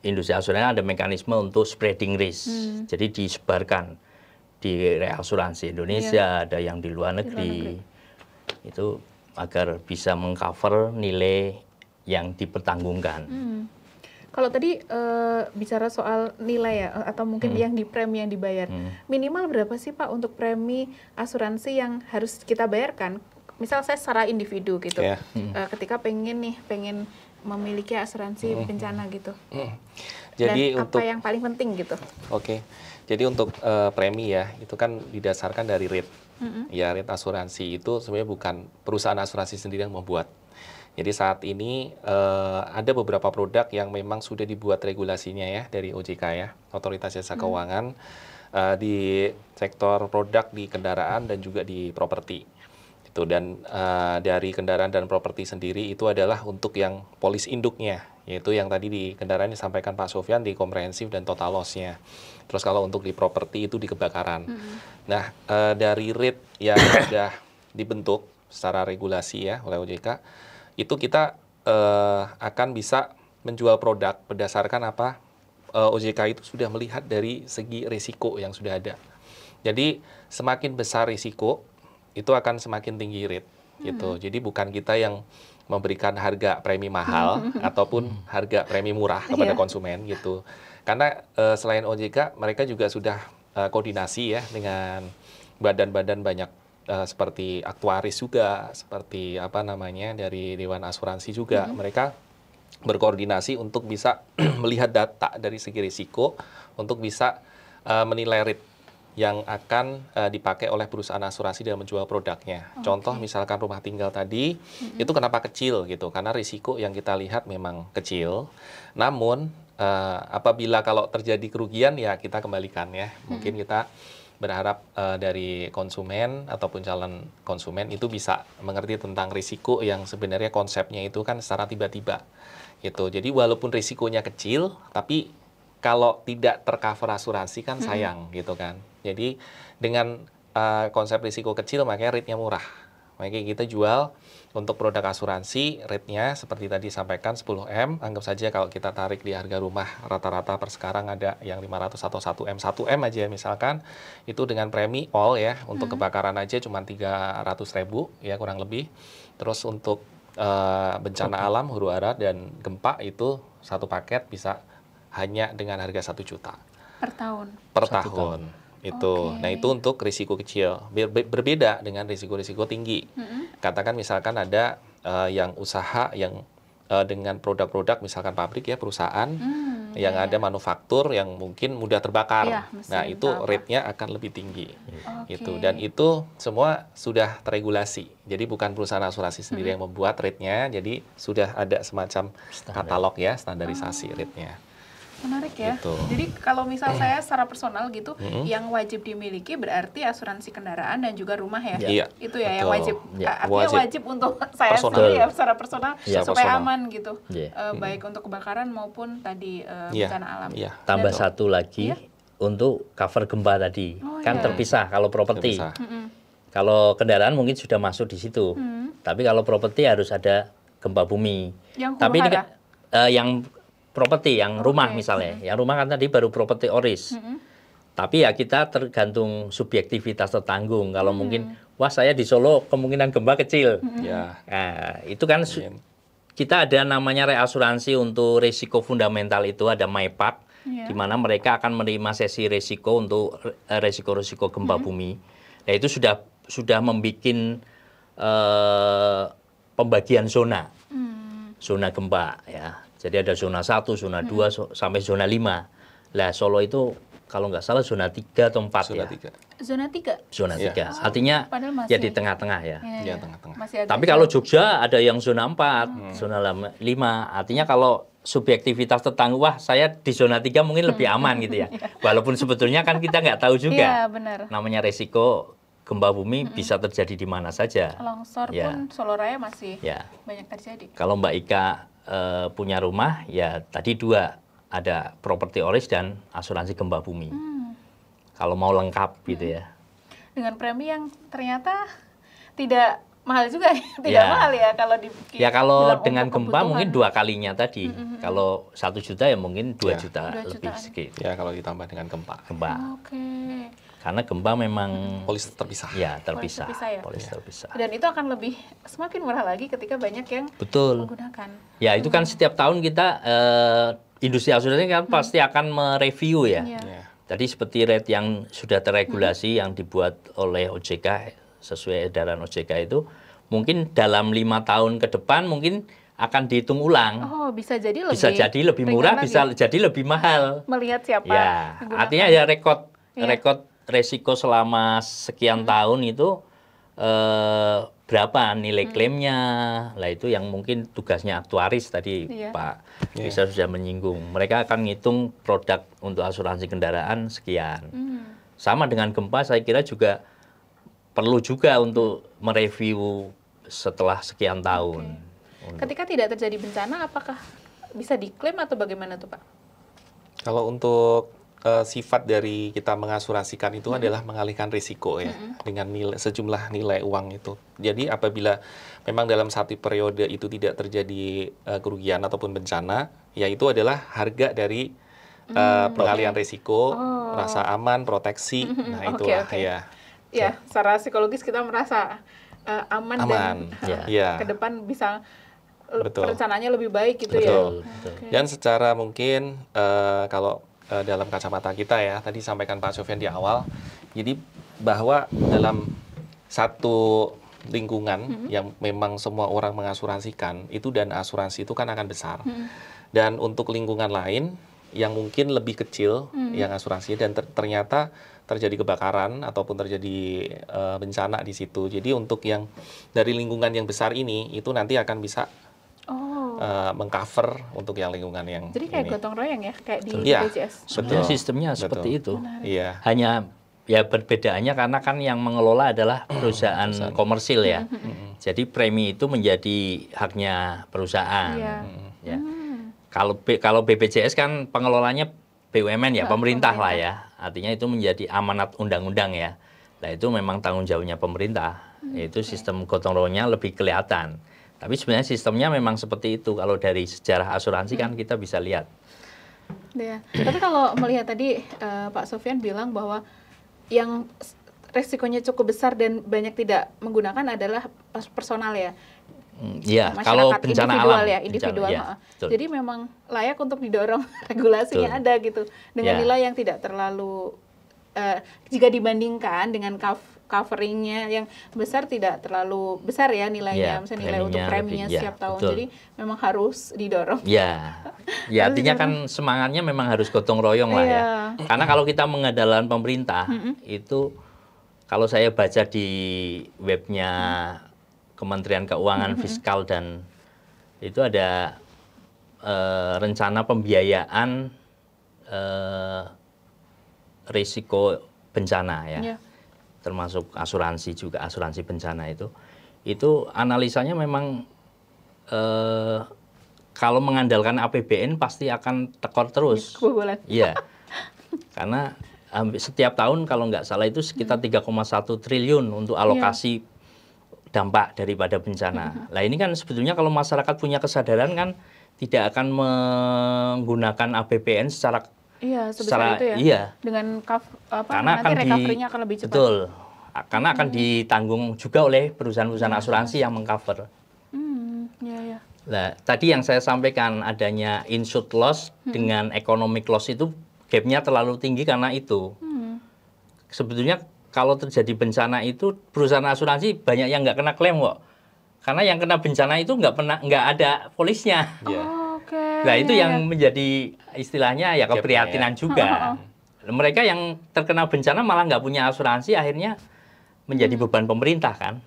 [SPEAKER 1] industri asuransi ada mekanisme untuk spreading risk. Jadi disebarkan di reasuransi Indonesia, ada yang di luar negeri. Itu agar bisa mengcover nilai yang dipertanggungkan.
[SPEAKER 3] Kalau tadi bicara soal nilai ya, atau mungkin yang di premi yang dibayar, minimal berapa sih Pak untuk premi asuransi yang harus kita bayarkan? Misal saya secara individu gitu, ketika pengen memiliki asuransi bencana gitu.
[SPEAKER 2] Jadi
[SPEAKER 3] dan apa yang paling penting gitu?
[SPEAKER 2] Jadi untuk premi ya, itu kan didasarkan dari rate. Ya, rate asuransi itu sebenarnya bukan perusahaan asuransi sendiri yang membuat. Jadi saat ini ada beberapa produk yang memang sudah dibuat regulasinya ya dari OJK ya, Otoritas Jasa Keuangan, di sektor produk di kendaraan dan juga di properti. Gitu. Dan dari kendaraan dan properti sendiri itu adalah untuk yang polis induknya, yaitu yang tadi di kendaraan disampaikan Pak Sofyan di komprehensif dan total loss-nya. Terus kalau untuk di properti itu di kebakaran. Nah, dari rate yang sudah dibentuk secara regulasi ya oleh OJK, itu kita akan bisa menjual produk berdasarkan apa OJK itu sudah melihat dari segi risiko yang sudah ada. Jadi semakin besar risiko, itu akan semakin tinggi rate gitu. Jadi bukan kita yang memberikan harga premi mahal ataupun harga premi murah kepada konsumen gitu. Karena selain OJK, mereka juga sudah koordinasi ya dengan badan-badan banyak seperti aktuaris juga, seperti apa namanya dari Dewan Asuransi juga. Mereka berkoordinasi untuk bisa melihat data dari segi risiko untuk bisa menilai rate yang akan dipakai oleh perusahaan asuransi dalam menjual produknya. Contoh misalkan rumah tinggal tadi, itu kenapa kecil gitu? Karena risiko yang kita lihat memang kecil. Namun apabila kalau terjadi kerugian ya kita kembalikan ya. Mungkin kita berharap dari konsumen ataupun calon konsumen itu bisa mengerti tentang risiko yang sebenarnya konsepnya itu kan secara tiba-tiba gitu. Jadi walaupun risikonya kecil, tapi kalau tidak tercover asuransi kan sayang gitu kan. Jadi dengan konsep risiko kecil makanya rate-nya murah. Makanya kita jual untuk produk asuransi rate-nya seperti tadi sampaikan 10M. Anggap saja kalau kita tarik di harga rumah rata-rata per sekarang ada yang 500 atau 1M. 1M aja misalkan itu dengan premi all ya. Untuk kebakaran aja cuma 300.000 ya kurang lebih. Terus untuk bencana alam, huru hara dan gempa itu satu paket bisa hanya dengan harga 1 juta.
[SPEAKER 3] Per tahun?
[SPEAKER 2] Per tahun. Itu. Nah, itu untuk risiko kecil. Berbeda dengan risiko-risiko tinggi. Katakan misalkan ada yang usaha yang dengan produk-produk misalkan pabrik ya, perusahaan yang ada manufaktur yang mungkin mudah terbakar. Nah, itu rate-nya akan lebih tinggi. Gitu. Dan itu semua sudah terregulasi. Jadi bukan perusahaan asuransi sendiri yang membuat rate-nya, jadi sudah ada semacam katalog ya, standarisasi rate-nya.
[SPEAKER 3] Menarik ya.
[SPEAKER 2] Gitu.
[SPEAKER 3] Jadi kalau misal saya secara personal gitu, yang wajib dimiliki berarti asuransi kendaraan dan juga rumah ya.
[SPEAKER 2] Iya.
[SPEAKER 3] Itu ya yang wajib.
[SPEAKER 1] Ya.
[SPEAKER 3] Artinya wajib untuk saya sendiri ya secara personal supaya aman gitu. Baik untuk kebakaran maupun tadi bencana alam.
[SPEAKER 1] Tambah satu lagi untuk cover gempa tadi. Kan terpisah kalau properti. Kalau kendaraan mungkin sudah masuk di situ. Tapi kalau properti harus ada gempa bumi.
[SPEAKER 3] Yang
[SPEAKER 1] tapi ini yang properti, yang rumah misalnya. Yang rumah kan tadi baru properti oris. Tapi ya kita tergantung subjektivitas tertanggung. Kalau mungkin, wah saya di Solo kemungkinan gempa kecil. Nah, itu kan kita ada namanya reasuransi untuk risiko fundamental itu, ada MyPack, di mana mereka akan menerima sesi risiko untuk risiko-risiko gempa bumi. Nah itu sudah membuat pembagian zona gempa ya. Jadi ada zona 1, zona 2, sampai zona 5. Lah Solo itu kalau nggak salah zona 3 atau 4 ya.
[SPEAKER 3] Zona 3?
[SPEAKER 1] Zona 3. Artinya ya di tengah-tengah ya.
[SPEAKER 2] Iya, tengah-tengah.
[SPEAKER 1] Tapi kalau Jogja ada yang zona 4, zona 5. Artinya kalau subjektivitas tertanggung, wah saya di zona 3 mungkin lebih aman gitu ya. Walaupun sebetulnya kan kita nggak tahu juga.
[SPEAKER 3] Iya, benar.
[SPEAKER 1] Namanya resiko gempa bumi bisa terjadi di mana saja.
[SPEAKER 3] Longsor pun Solo Raya masih banyak terjadi.
[SPEAKER 1] Kalau Mbak Ika punya rumah, ya tadi 2, ada properti oris dan asuransi gempa bumi. Kalau mau lengkap gitu ya.
[SPEAKER 3] Dengan premi yang ternyata tidak mahal juga ya, tidak mahal ya kalau di.
[SPEAKER 1] Ya kalau dengan gempa mungkin 2 kalinya tadi. Kalau 1 juta ya mungkin 2 juta lebih sedikit.
[SPEAKER 2] Ya kalau ditambah dengan gempa.
[SPEAKER 1] Karena gempa memang
[SPEAKER 2] polis terpisah.
[SPEAKER 1] Ya, terpisah.
[SPEAKER 3] Polis terpisah. Dan itu akan lebih semakin murah lagi ketika banyak yang menggunakan.
[SPEAKER 1] Ya, itu kan setiap tahun kita industri asuransi kan pasti akan mereview ya. Jadi seperti rate yang sudah terregulasi yang dibuat oleh OJK sesuai edaran OJK itu mungkin dalam 5 tahun ke depan mungkin akan dihitung ulang.
[SPEAKER 3] Oh, bisa jadi
[SPEAKER 1] lebih murah, bisa jadi lebih mahal.
[SPEAKER 3] Melihat siapa.
[SPEAKER 1] Ya, artinya ya rekod resiko selama sekian tahun itu berapa nilai klaimnya. Lah itu yang mungkin tugasnya aktuaris tadi Pak bisa sudah menyinggung. Mereka akan ngitung produk untuk asuransi kendaraan sekian. Sama dengan gempa saya kira juga perlu juga untuk mereview setelah sekian tahun.
[SPEAKER 3] Ketika tidak terjadi bencana, apakah bisa diklaim atau bagaimana tuh Pak?
[SPEAKER 2] Kalau untuk sifat dari kita mengasuransikan itu adalah mengalihkan risiko ya, dengan sejumlah nilai uang itu. Jadi apabila memang dalam satu periode itu tidak terjadi kerugian ataupun bencana, ya itu adalah harga dari pengalihan risiko, rasa aman, proteksi. Nah itulah ya.
[SPEAKER 3] Ya, secara psikologis kita merasa aman dan ke depan bisa perencanaannya lebih baik gitu ya.
[SPEAKER 2] Dan secara mungkin kalau dalam kacamata kita ya, tadi sampaikan Pak Sofyan di awal, jadi bahwa dalam satu lingkungan yang memang semua orang mengasuransikan, itu dana asuransi itu kan akan besar. Dan untuk lingkungan lain yang mungkin lebih kecil yang asuransi dan ternyata terjadi kebakaran ataupun terjadi bencana di situ. Jadi untuk yang dari lingkungan yang besar ini, itu nanti akan bisa mengcover untuk yang lingkungan yang
[SPEAKER 3] jadi kayak gotong royong ya, kayak di BPJS.
[SPEAKER 1] Sebenarnya sistemnya seperti itu. Hanya ya perbedaannya karena kan yang mengelola adalah perusahaan komersil ya. Jadi premi itu menjadi haknya perusahaan. Ya. Kalau BPJS kan pengelolanya BUMN ya, pemerintah lah ya. Artinya itu menjadi amanat undang-undang ya. Nah itu memang tanggung jawabnya pemerintah. Itu sistem gotong royongnya lebih kelihatan. Tapi sebenarnya sistemnya memang seperti itu. Kalau dari sejarah asuransi kan kita bisa lihat.
[SPEAKER 3] Ya. Tapi kalau melihat tadi Pak Sofyan bilang bahwa yang resikonya cukup besar dan banyak tidak menggunakan adalah personal ya.
[SPEAKER 1] Iya, kalau bencana alam
[SPEAKER 3] ya, individual. Ya, jadi memang layak untuk didorong regulasinya ada gitu dengan nilai yang tidak terlalu jika dibandingkan dengan coveringnya yang besar tidak terlalu besar ya nilainya, misalnya nilai untuk preminya setiap tahun. Jadi memang harus didorong.
[SPEAKER 1] Ya artinya kan semangatnya memang harus gotong royong lah ya. Karena kalau kita mengandalkan pemerintah itu, kalau saya baca di webnya Kementerian Keuangan Fiskal dan itu ada rencana pembiayaan risiko bencana ya. Termasuk asuransi juga, asuransi bencana itu analisanya memang kalau mengandalkan APBN pasti akan tekor terus. Iya, karena setiap tahun kalau nggak salah itu sekitar 3,1 triliun untuk alokasi dampak daripada bencana. Nah ini kan sebetulnya kalau masyarakat punya kesadaran kan tidak akan menggunakan APBN secara
[SPEAKER 3] sebesar itu ya. Dengan
[SPEAKER 1] karena
[SPEAKER 3] nanti recovery-nya akan lebih cepat.
[SPEAKER 1] Betul. Karena akan ditanggung juga oleh perusahaan-perusahaan asuransi yang mengcover. Nah, tadi yang saya sampaikan adanya insured loss dengan economic loss itu gap-nya terlalu tinggi karena itu. Sebetulnya kalau terjadi bencana itu perusahaan asuransi banyak yang nggak kena klaim kok. Karena yang kena bencana itu nggak ada polisnya. Nah itu yang menjadi istilahnya ya keprihatinan juga. Mereka yang terkena bencana malah nggak punya asuransi, akhirnya menjadi beban pemerintah kan.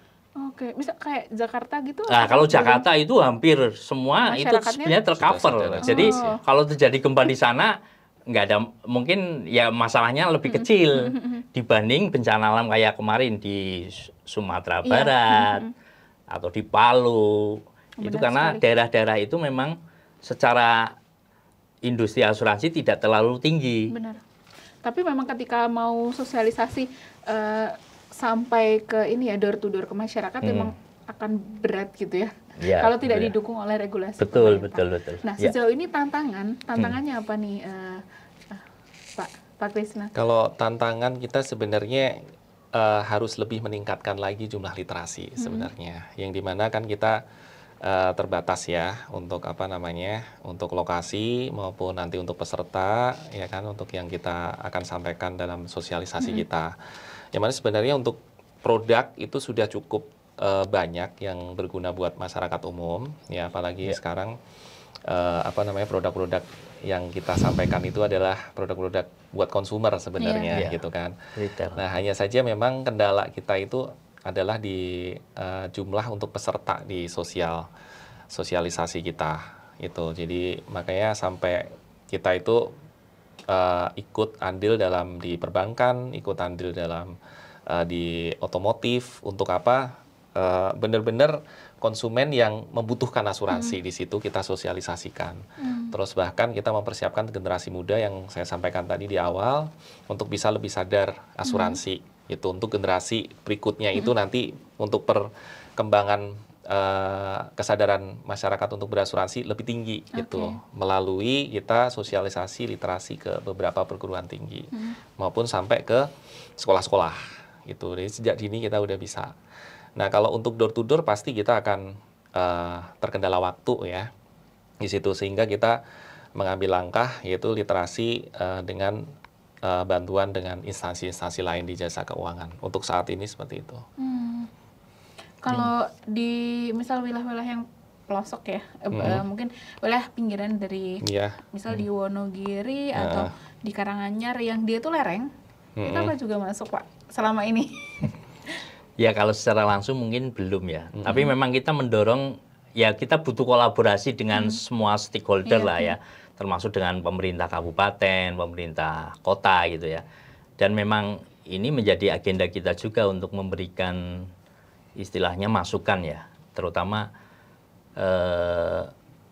[SPEAKER 3] Misal kayak Jakarta gitu.
[SPEAKER 1] Nah kalau Jakarta itu hampir semua itu sebenarnya tercover. Jadi kalau terjadi gempa di sana nggak ada, mungkin ya masalahnya lebih kecil dibanding bencana alam kayak kemarin di Sumatera Barat atau di Palu. Itu karena daerah-daerah itu memang secara industri asuransi tidak terlalu tinggi.
[SPEAKER 3] Benar. Tapi memang ketika mau sosialisasi sampai ke ini ya, door to door ke masyarakat memang akan berat gitu ya. Kalau tidak didukung oleh regulasi.
[SPEAKER 1] Betul.
[SPEAKER 3] Nah, sejauh ini tantangannya apa nih Pak Krisna?
[SPEAKER 2] Kalau tantangan kita sebenarnya harus lebih meningkatkan lagi jumlah literasi sebenarnya. Yang dimana kan kita terbatas ya untuk untuk lokasi maupun nanti untuk peserta ya kan, untuk yang kita akan sampaikan dalam sosialisasi kita. Yang mana sebenarnya untuk produk itu sudah cukup banyak yang berguna buat masyarakat umum ya, apalagi sekarang produk-produk yang kita sampaikan itu adalah produk-produk buat konsumer sebenarnya gitu kan. Nah hanya saja memang kendala kita itu adalah di jumlah untuk peserta di sosialisasi kita itu. Jadi makanya sampai kita itu ikut andil dalam di perbankan, ikut andil dalam di otomotif, untuk apa? Benar-benar konsumen yang membutuhkan asuransi. Di situ kita sosialisasikan. Terus bahkan kita mempersiapkan generasi muda yang saya sampaikan tadi di awal untuk bisa lebih sadar asuransi. Itu untuk generasi berikutnya itu nanti untuk perkembangan kesadaran masyarakat untuk berasuransi lebih tinggi gitu, melalui kita sosialisasi literasi ke beberapa perguruan tinggi maupun sampai ke sekolah-sekolah gitu. Jadi sejak dini kita udah bisa. Nah, kalau untuk door to door pasti kita akan terkendala waktu ya di situ, sehingga kita mengambil langkah yaitu literasi dengan bantuan dengan instansi-instansi lain di jasa keuangan. Untuk saat ini seperti itu.
[SPEAKER 3] Kalau di misal wilayah-wilayah yang pelosok ya, mungkin wilayah pinggiran dari misal di Wonogiri atau di Karanganyar yang dia tuh lereng, itu apa juga masuk Pak selama ini?
[SPEAKER 1] Ya kalau secara langsung mungkin belum ya, tapi memang kita mendorong, ya kita butuh kolaborasi dengan semua stakeholder lah ya, termasuk dengan pemerintah kabupaten, pemerintah kota gitu ya. Dan memang ini menjadi agenda kita juga untuk memberikan istilahnya masukan ya, terutama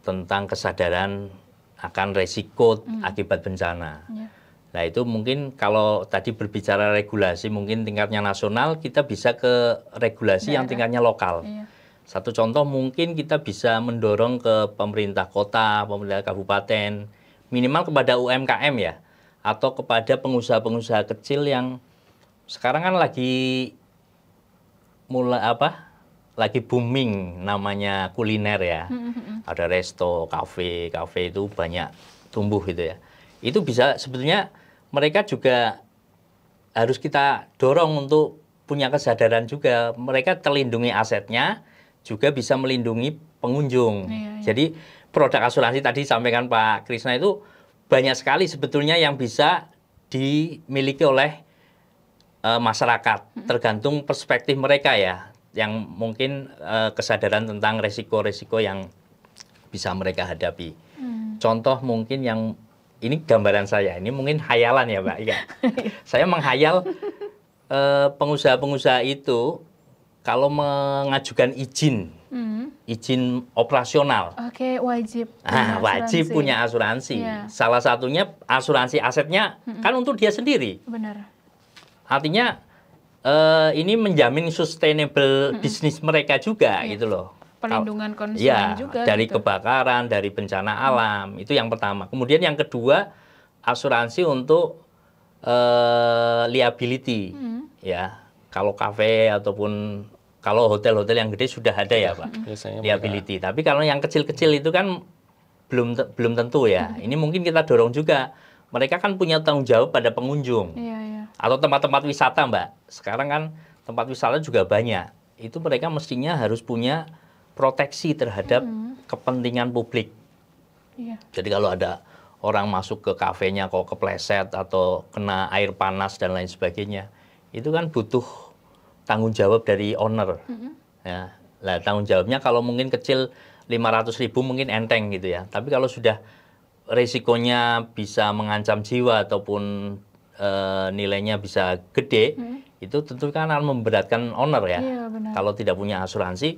[SPEAKER 1] tentang kesadaran akan resiko akibat bencana. Nah itu mungkin kalau tadi berbicara regulasi mungkin tingkatnya nasional, kita bisa ke regulasi yang tingkatnya lokal. Satu contoh mungkin kita bisa mendorong ke pemerintah kota, pemerintah kabupaten, minimal kepada UMKM ya, atau kepada pengusaha-pengusaha kecil yang sekarang kan lagi lagi booming namanya kuliner ya. Ada resto, kafe itu banyak tumbuh gitu ya. Itu bisa sebetulnya mereka juga harus kita dorong untuk punya kesadaran juga. Mereka terlindungi asetnya, juga bisa melindungi pengunjung. Jadi produk asuransi tadi sampaikan Pak Krisna itu banyak sekali sebetulnya yang bisa dimiliki oleh masyarakat, tergantung perspektif mereka ya, yang mungkin kesadaran tentang resiko-resiko yang bisa mereka hadapi. Contoh mungkin yang ini gambaran saya, ini mungkin hayalan ya Mbak Ika. Saya menghayal pengusaha-pengusaha itu kalau mengajukan izin operasional.
[SPEAKER 3] Wajib.
[SPEAKER 1] Wajib punya asuransi. Salah satunya asuransi asetnya kan untuk dia sendiri.
[SPEAKER 3] Benar.
[SPEAKER 1] Artinya ini menjamin sustainable bisnis mereka juga gitu loh.
[SPEAKER 3] Perlindungan konsumen juga.
[SPEAKER 1] Dari
[SPEAKER 3] gitu.
[SPEAKER 1] kebakaran, dari bencana alam, itu yang pertama. Kemudian yang kedua, asuransi untuk liability. Ya, kalau kafe ataupun kalau hotel-hotel yang gede sudah ada ya Pak, liability. Tapi kalau yang kecil-kecil itu kan belum tentu ya. Ini mungkin kita dorong juga. Mereka kan punya tanggung jawab pada pengunjung. Atau tempat-tempat wisata Mbak. Sekarang kan tempat wisata juga banyak. Itu mereka mestinya harus punya proteksi terhadap kepentingan publik. Jadi kalau ada orang masuk ke kafenya kok kepleset atau kena air panas dan lain sebagainya, itu kan butuh tanggung jawab dari owner. Ya. Nah, tanggung jawabnya kalau mungkin kecil 500.000 mungkin enteng gitu ya. Tapi kalau sudah resikonya bisa mengancam jiwa ataupun nilainya bisa gede, itu tentu kan akan memberatkan owner ya. Kalau tidak punya asuransi,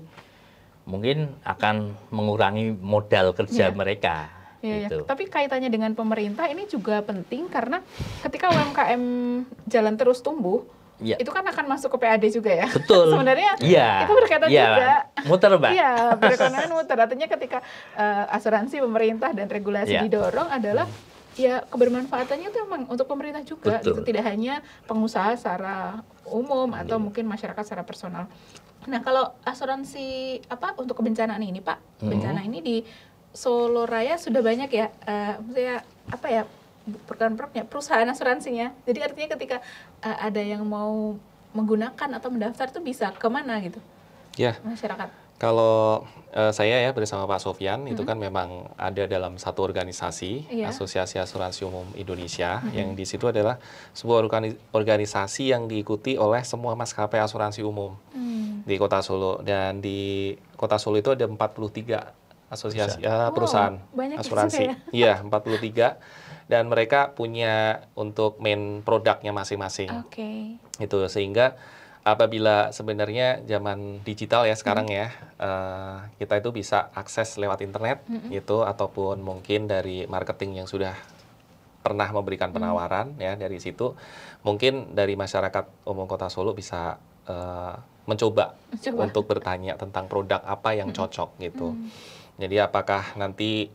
[SPEAKER 1] mungkin akan mengurangi modal kerja mereka. Gitu.
[SPEAKER 3] Tapi kaitannya dengan pemerintah ini juga penting karena ketika UMKM jalan terus tumbuh, itu kan akan masuk ke PAD juga ya.
[SPEAKER 1] Betul.
[SPEAKER 3] Sebenarnya itu berkaitan juga.
[SPEAKER 1] Muter Mbak.
[SPEAKER 3] Iya, perekonomian muter. Artinya ketika asuransi pemerintah dan regulasi didorong adalah ya kebermanfaatannya itu memang untuk pemerintah juga, gitu. Tidak hanya pengusaha secara umum atau mungkin masyarakat secara personal. Nah, kalau asuransi untuk kebencanaan ini Pak, bencana ini di Solo Raya sudah banyak ya, maksudnya program-programnya, perusahaan asuransinya. Jadi artinya ketika ada yang mau menggunakan atau mendaftar itu bisa kemana gitu?
[SPEAKER 2] Ya.
[SPEAKER 3] Masyarakat.
[SPEAKER 2] Kalau saya ya bersama Pak Sofyan itu kan memang ada dalam satu organisasi, Asosiasi Asuransi Umum Indonesia, yang di situ adalah sebuah organisasi yang diikuti oleh semua maskapai asuransi umum di Kota Solo. Dan di Kota Solo itu ada 43 asosiasi perusahaan asuransi. Iya, 43. dan mereka punya untuk main produknya masing-masing. Itu sehingga apabila sebenarnya zaman digital ya sekarang ya, kita itu bisa akses lewat internet gitu, ataupun mungkin dari marketing yang sudah pernah memberikan penawaran ya, dari situ mungkin dari masyarakat umum Kota Solo bisa mencoba untuk bertanya tentang produk apa yang cocok gitu. Jadi apakah nanti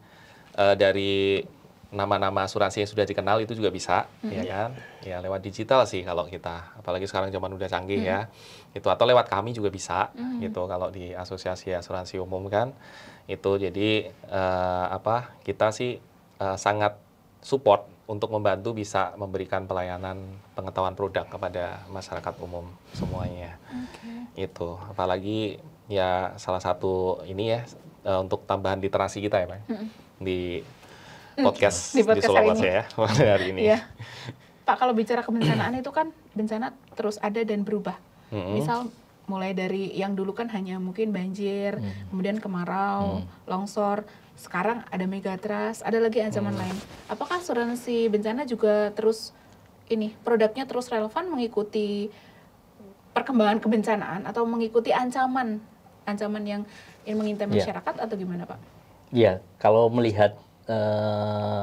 [SPEAKER 2] dari nama-nama asuransi yang sudah dikenal itu juga bisa, ya kan? Ya lewat digital sih kalau kita, apalagi sekarang zaman udah canggih ya, itu atau lewat kami juga bisa, gitu. Kalau di Asosiasi Asuransi Umum kan, itu jadi kita sih sangat support untuk membantu bisa memberikan pelayanan pengetahuan produk kepada masyarakat umum semuanya. Itu, apalagi ya salah satu ini ya untuk tambahan literasi kita ya Pak, di podcast di Solo Mas ya hari ini.
[SPEAKER 3] Ya. Pak, kalau bicara kebencanaan itu kan bencana terus ada dan berubah. Misal mulai dari yang dulu kan hanya mungkin banjir, kemudian kemarau, longsor, sekarang ada megatrust, ada lagi ancaman lain. Apakah asuransi bencana juga terus produknya terus relevan mengikuti perkembangan kebencanaan atau mengikuti ancaman yang mengintai masyarakat atau gimana Pak?
[SPEAKER 1] Iya, kalau melihat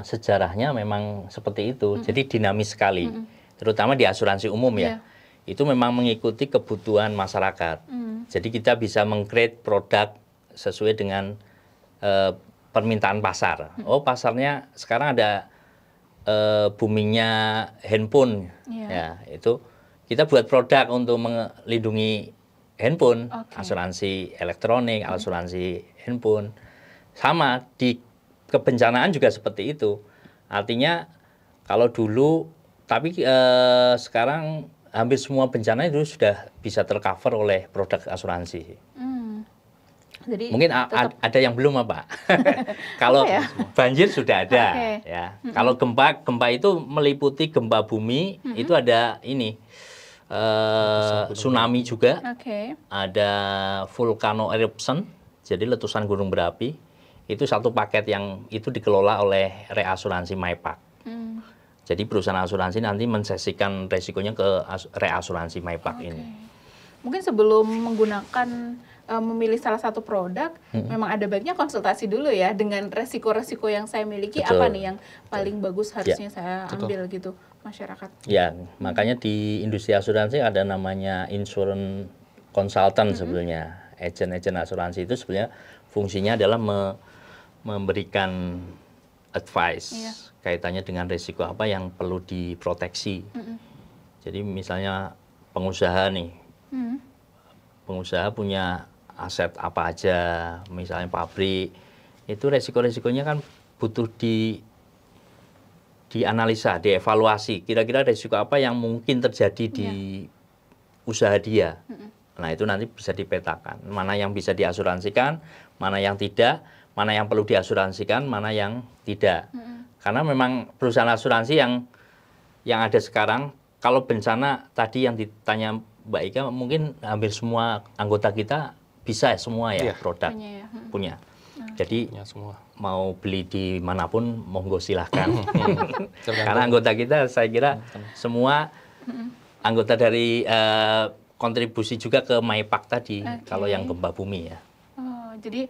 [SPEAKER 1] sejarahnya memang seperti itu. Jadi dinamis sekali, terutama di asuransi umum ya. Itu memang mengikuti kebutuhan masyarakat. Jadi kita bisa meng-create produk sesuai dengan permintaan pasar. Oh, pasarnya sekarang ada boomingnya handphone, ya itu kita buat produk untuk melindungi handphone, asuransi elektronik, asuransi handphone. Sama di kebencanaan juga seperti itu. Artinya kalau dulu, tapi sekarang hampir semua bencana itu sudah bisa tercover oleh produk asuransi.
[SPEAKER 3] Jadi
[SPEAKER 1] mungkin ada yang belum apa? Kalau banjir sudah ada, ya. Kalau gempa itu meliputi gempa bumi, itu ada ini tsunami juga, ada volcano eruption, jadi letusan gunung berapi. Itu satu paket yang itu dikelola oleh reasuransi MyPac. Jadi perusahaan asuransi nanti mensesikan resikonya ke reasuransi MyPac ini.
[SPEAKER 3] Mungkin sebelum menggunakan memilih salah satu produk, memang ada baiknya konsultasi dulu ya dengan resiko-resiko yang saya miliki. Apa nih yang paling bagus harusnya saya ambil gitu masyarakat.
[SPEAKER 1] Ya, makanya di industri asuransi ada namanya insurance consultant sebenarnya. Agen-agen asuransi itu sebenarnya fungsinya adalah memberikan advice kaitannya dengan risiko apa yang perlu diproteksi. Jadi misalnya pengusaha nih, pengusaha punya aset apa aja, misalnya pabrik, itu resiko-resikonya kan butuh dianalisa, dievaluasi. Kira-kira risiko apa yang mungkin terjadi di usaha dia. Nah itu nanti bisa dipetakan, mana yang bisa diasuransikan, mana yang tidak, mana yang perlu diasuransikan, mana yang tidak. Karena memang perusahaan asuransi yang ada sekarang, kalau bencana tadi yang ditanya Mbak Ika, mungkin hampir semua anggota kita bisa semua produk punya. Jadi
[SPEAKER 2] semua.
[SPEAKER 1] Mau beli di manapun monggo silahkan. Karena anggota kita saya kira semua anggota dari kontribusi juga ke MyPac tadi, kalau yang gempa bumi ya.
[SPEAKER 3] Jadi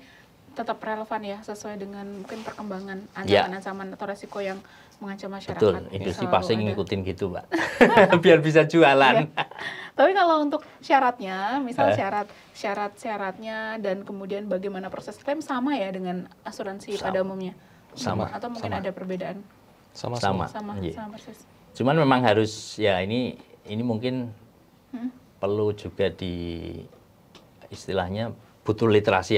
[SPEAKER 3] tetap relevan ya, sesuai dengan mungkin perkembangan ancaman-ancaman atau resiko yang mengancam masyarakat.
[SPEAKER 1] Betul, industri pasti ngikutin gitu Pak, biar bisa jualan.
[SPEAKER 3] Tapi kalau untuk syaratnya, misal syarat-syaratnya dan kemudian bagaimana proses klaim sama ya dengan asuransi pada umumnya?
[SPEAKER 1] Sama.
[SPEAKER 3] Atau mungkin ada perbedaan?
[SPEAKER 1] Sama
[SPEAKER 3] persis.
[SPEAKER 1] Cuman memang harus ya ini mungkin perlu juga istilahnya butuh literasi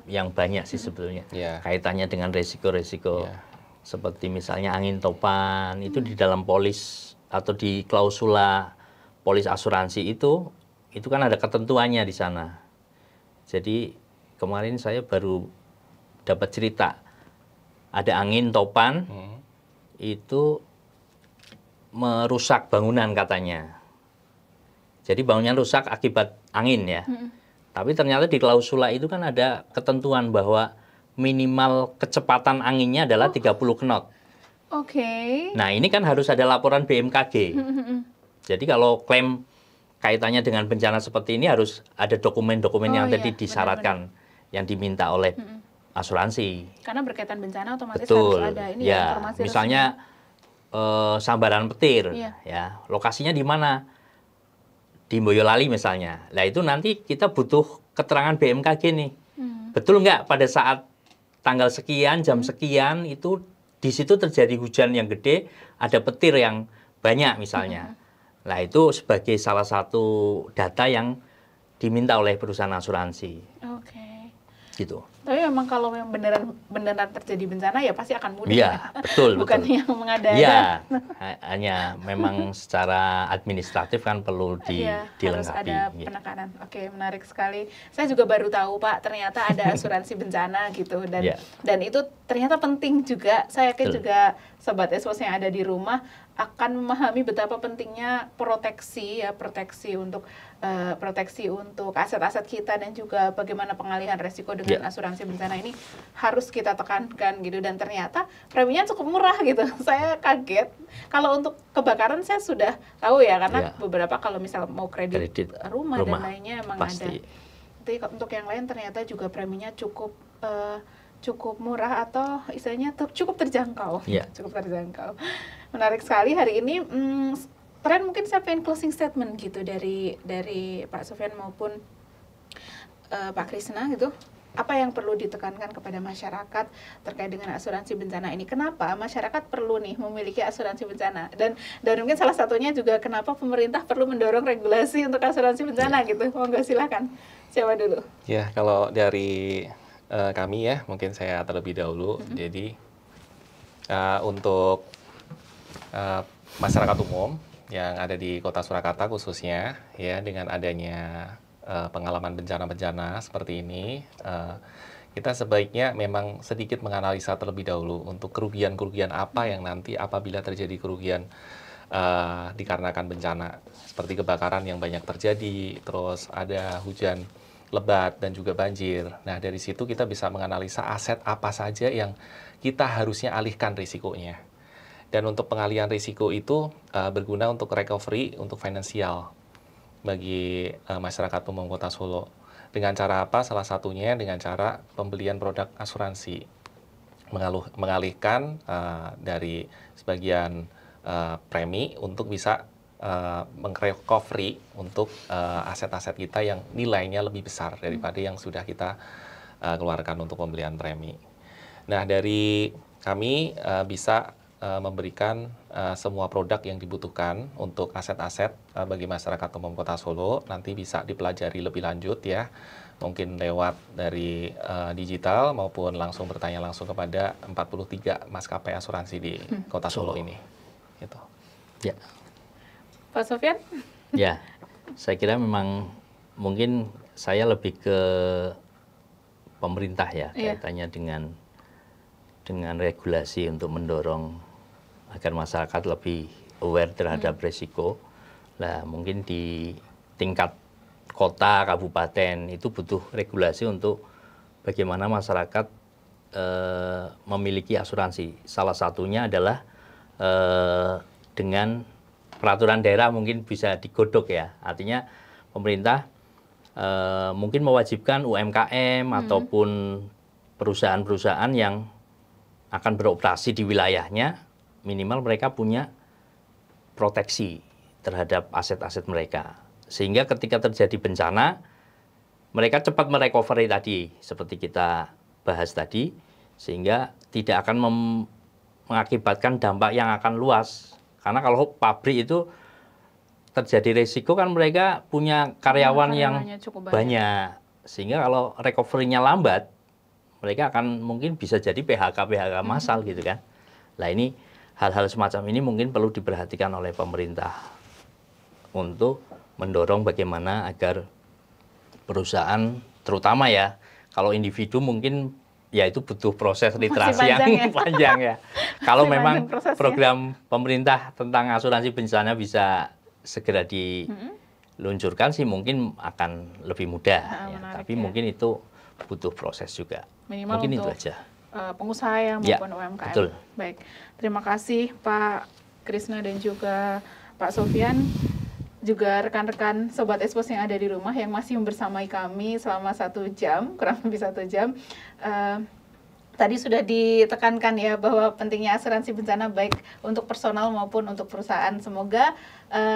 [SPEAKER 1] yang banyak sih sebetulnya. Kaitannya dengan resiko-resiko seperti misalnya angin topan, itu di dalam polis atau di klausula polis asuransi itu kan ada ketentuannya di sana. Jadi kemarin saya baru dapat cerita ada angin topan itu merusak bangunan katanya. Jadi bangunan rusak akibat angin ya. Tapi ternyata di klausula itu kan ada ketentuan bahwa minimal kecepatan anginnya adalah 30 knot.
[SPEAKER 3] Oke.
[SPEAKER 1] Nah, ini kan harus ada laporan BMKG. Jadi kalau klaim kaitannya dengan bencana seperti ini harus ada dokumen-dokumen yang tadi disyaratkan, yang diminta oleh asuransi.
[SPEAKER 3] Karena berkaitan bencana otomatis
[SPEAKER 1] Betul.
[SPEAKER 3] harus ada ini
[SPEAKER 1] ya,
[SPEAKER 3] informasi
[SPEAKER 1] misalnya sambaran petir,
[SPEAKER 3] Iya.
[SPEAKER 1] ya lokasinya di mana? Di Boyolali misalnya. Nah itu nanti kita butuh keterangan BMKG nih. Betul nggak pada saat tanggal sekian, jam sekian itu di situ terjadi hujan yang gede, ada petir yang banyak misalnya. Nah itu sebagai salah satu data yang diminta oleh perusahaan asuransi.
[SPEAKER 3] Oke.
[SPEAKER 1] Gitu.
[SPEAKER 3] Tapi memang kalau yang beneran terjadi bencana ya pasti akan mudah.
[SPEAKER 1] Iya, betul.
[SPEAKER 3] Bukan
[SPEAKER 1] betul.
[SPEAKER 3] yang mengada-ada.
[SPEAKER 1] Iya, hanya memang secara administratif kan perlu dilengkapi.
[SPEAKER 3] Harus ada penekanan. Oke, menarik sekali. Saya juga baru tahu Pak, ternyata ada asuransi bencana gitu dan itu ternyata penting juga. Saya yakin juga Sobat Expos yang ada di rumah akan memahami betapa pentingnya proteksi untuk aset-aset kita dan juga bagaimana pengalihan resiko dengan asuransi bencana ini harus kita tekankan gitu, dan ternyata preminya cukup murah gitu. Saya kaget. Kalau untuk kebakaran saya sudah tahu ya, karena beberapa kalau misal mau kredit rumah dan lainnya emang pasti ada. Tapi untuk yang lain ternyata juga preminya cukup murah atau istilahnya cukup terjangkau. Cukup terjangkau. Menarik sekali hari ini. Tren mungkin saya pengen closing statement gitu dari Pak Sofyan maupun Pak Krisna gitu. Apa yang perlu ditekankan kepada masyarakat terkait dengan asuransi bencana ini? Kenapa masyarakat perlu nih memiliki asuransi bencana? Dan mungkin salah satunya juga kenapa pemerintah perlu mendorong regulasi untuk asuransi bencana gitu. Monggo silakan. Siapa dulu?
[SPEAKER 2] Ya, kalau dari kami ya, mungkin saya terlebih dahulu. Jadi untuk masyarakat umum yang ada di Kota Surakarta khususnya, ya dengan adanya pengalaman bencana-bencana seperti ini, kita sebaiknya memang sedikit menganalisa terlebih dahulu untuk kerugian-kerugian apa yang nanti apabila terjadi kerugian dikarenakan bencana, seperti kebakaran yang banyak terjadi, terus ada hujan lebat dan juga banjir. Nah, dari situ kita bisa menganalisa aset apa saja yang kita harusnya alihkan risikonya. Dan untuk pengalihan risiko itu berguna untuk recovery, untuk finansial bagi masyarakat umum Kota Solo. Dengan cara apa? Salah satunya dengan cara pembelian produk asuransi. Mengalihkan dari sebagian premi untuk bisa meng-recovery untuk aset-aset kita yang nilainya lebih besar daripada yang sudah kita keluarkan untuk pembelian premi. Nah, dari kami bisa memberikan semua produk yang dibutuhkan untuk aset-aset bagi masyarakat umum Kota Solo. Nanti bisa dipelajari lebih lanjut ya, mungkin lewat dari digital maupun langsung bertanya langsung kepada 43 maskapai asuransi di Kota Solo ini. Gitu.
[SPEAKER 1] Ya.
[SPEAKER 3] Pak Sofyan?
[SPEAKER 1] Ya, saya kira memang mungkin saya lebih ke pemerintah ya, kaitannya dengan regulasi untuk mendorong agar masyarakat lebih aware terhadap resiko. Nah, mungkin di tingkat kota, kabupaten itu butuh regulasi untuk bagaimana masyarakat memiliki asuransi. Salah satunya adalah dengan peraturan daerah mungkin bisa digodok ya. Artinya pemerintah mungkin mewajibkan UMKM ataupun perusahaan-perusahaan yang akan beroperasi di wilayahnya, minimal mereka punya proteksi terhadap aset-aset mereka. Sehingga ketika terjadi bencana, mereka cepat merecovery tadi, seperti kita bahas tadi, sehingga tidak akan mengakibatkan dampak yang akan luas. Karena kalau pabrik itu terjadi resiko kan mereka punya karyawan yang banyak. Sehingga kalau recovery-nya lambat, mereka akan mungkin bisa jadi PHK massal gitu kan. Nah ini hal-hal semacam ini mungkin perlu diperhatikan oleh pemerintah untuk mendorong bagaimana agar perusahaan, terutama ya, kalau individu mungkin ya itu butuh proses literasi yang panjang ya. Kalau memang program pemerintah tentang asuransi bencana bisa segera diluncurkan sih mungkin akan lebih mudah. Ya. Tapi mungkin itu butuh proses juga.
[SPEAKER 3] Minimal
[SPEAKER 1] mungkin
[SPEAKER 3] untuk
[SPEAKER 1] itu aja.
[SPEAKER 3] pengusaha ya maupun UMKM.
[SPEAKER 1] Betul.
[SPEAKER 3] Baik, terima kasih Pak Krisna dan juga Pak Sofyan, juga rekan-rekan Sobat Expos yang ada di rumah yang masih bersamai kami selama 1 jam, kurang lebih 1 jam. Tadi sudah ditekankan ya bahwa pentingnya asuransi bencana baik untuk personal maupun untuk perusahaan. Semoga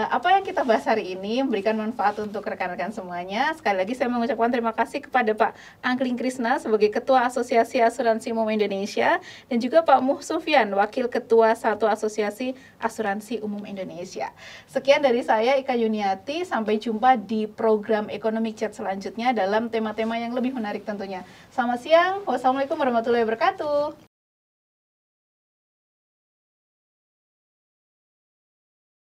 [SPEAKER 3] apa yang kita bahas hari ini memberikan manfaat untuk rekan-rekan semuanya. Sekali lagi saya mengucapkan terima kasih kepada Pak Angkling Krisna sebagai Ketua Asosiasi Asuransi Umum Indonesia dan juga Pak Muh Sofyan, Wakil Ketua Satu Asosiasi Asuransi Umum Indonesia. Sekian dari saya, Ika Yuniati. Sampai jumpa di program Economic Chat selanjutnya dalam tema-tema yang lebih menarik tentunya. Selamat siang. Wassalamualaikum warahmatullahi wabarakatuh.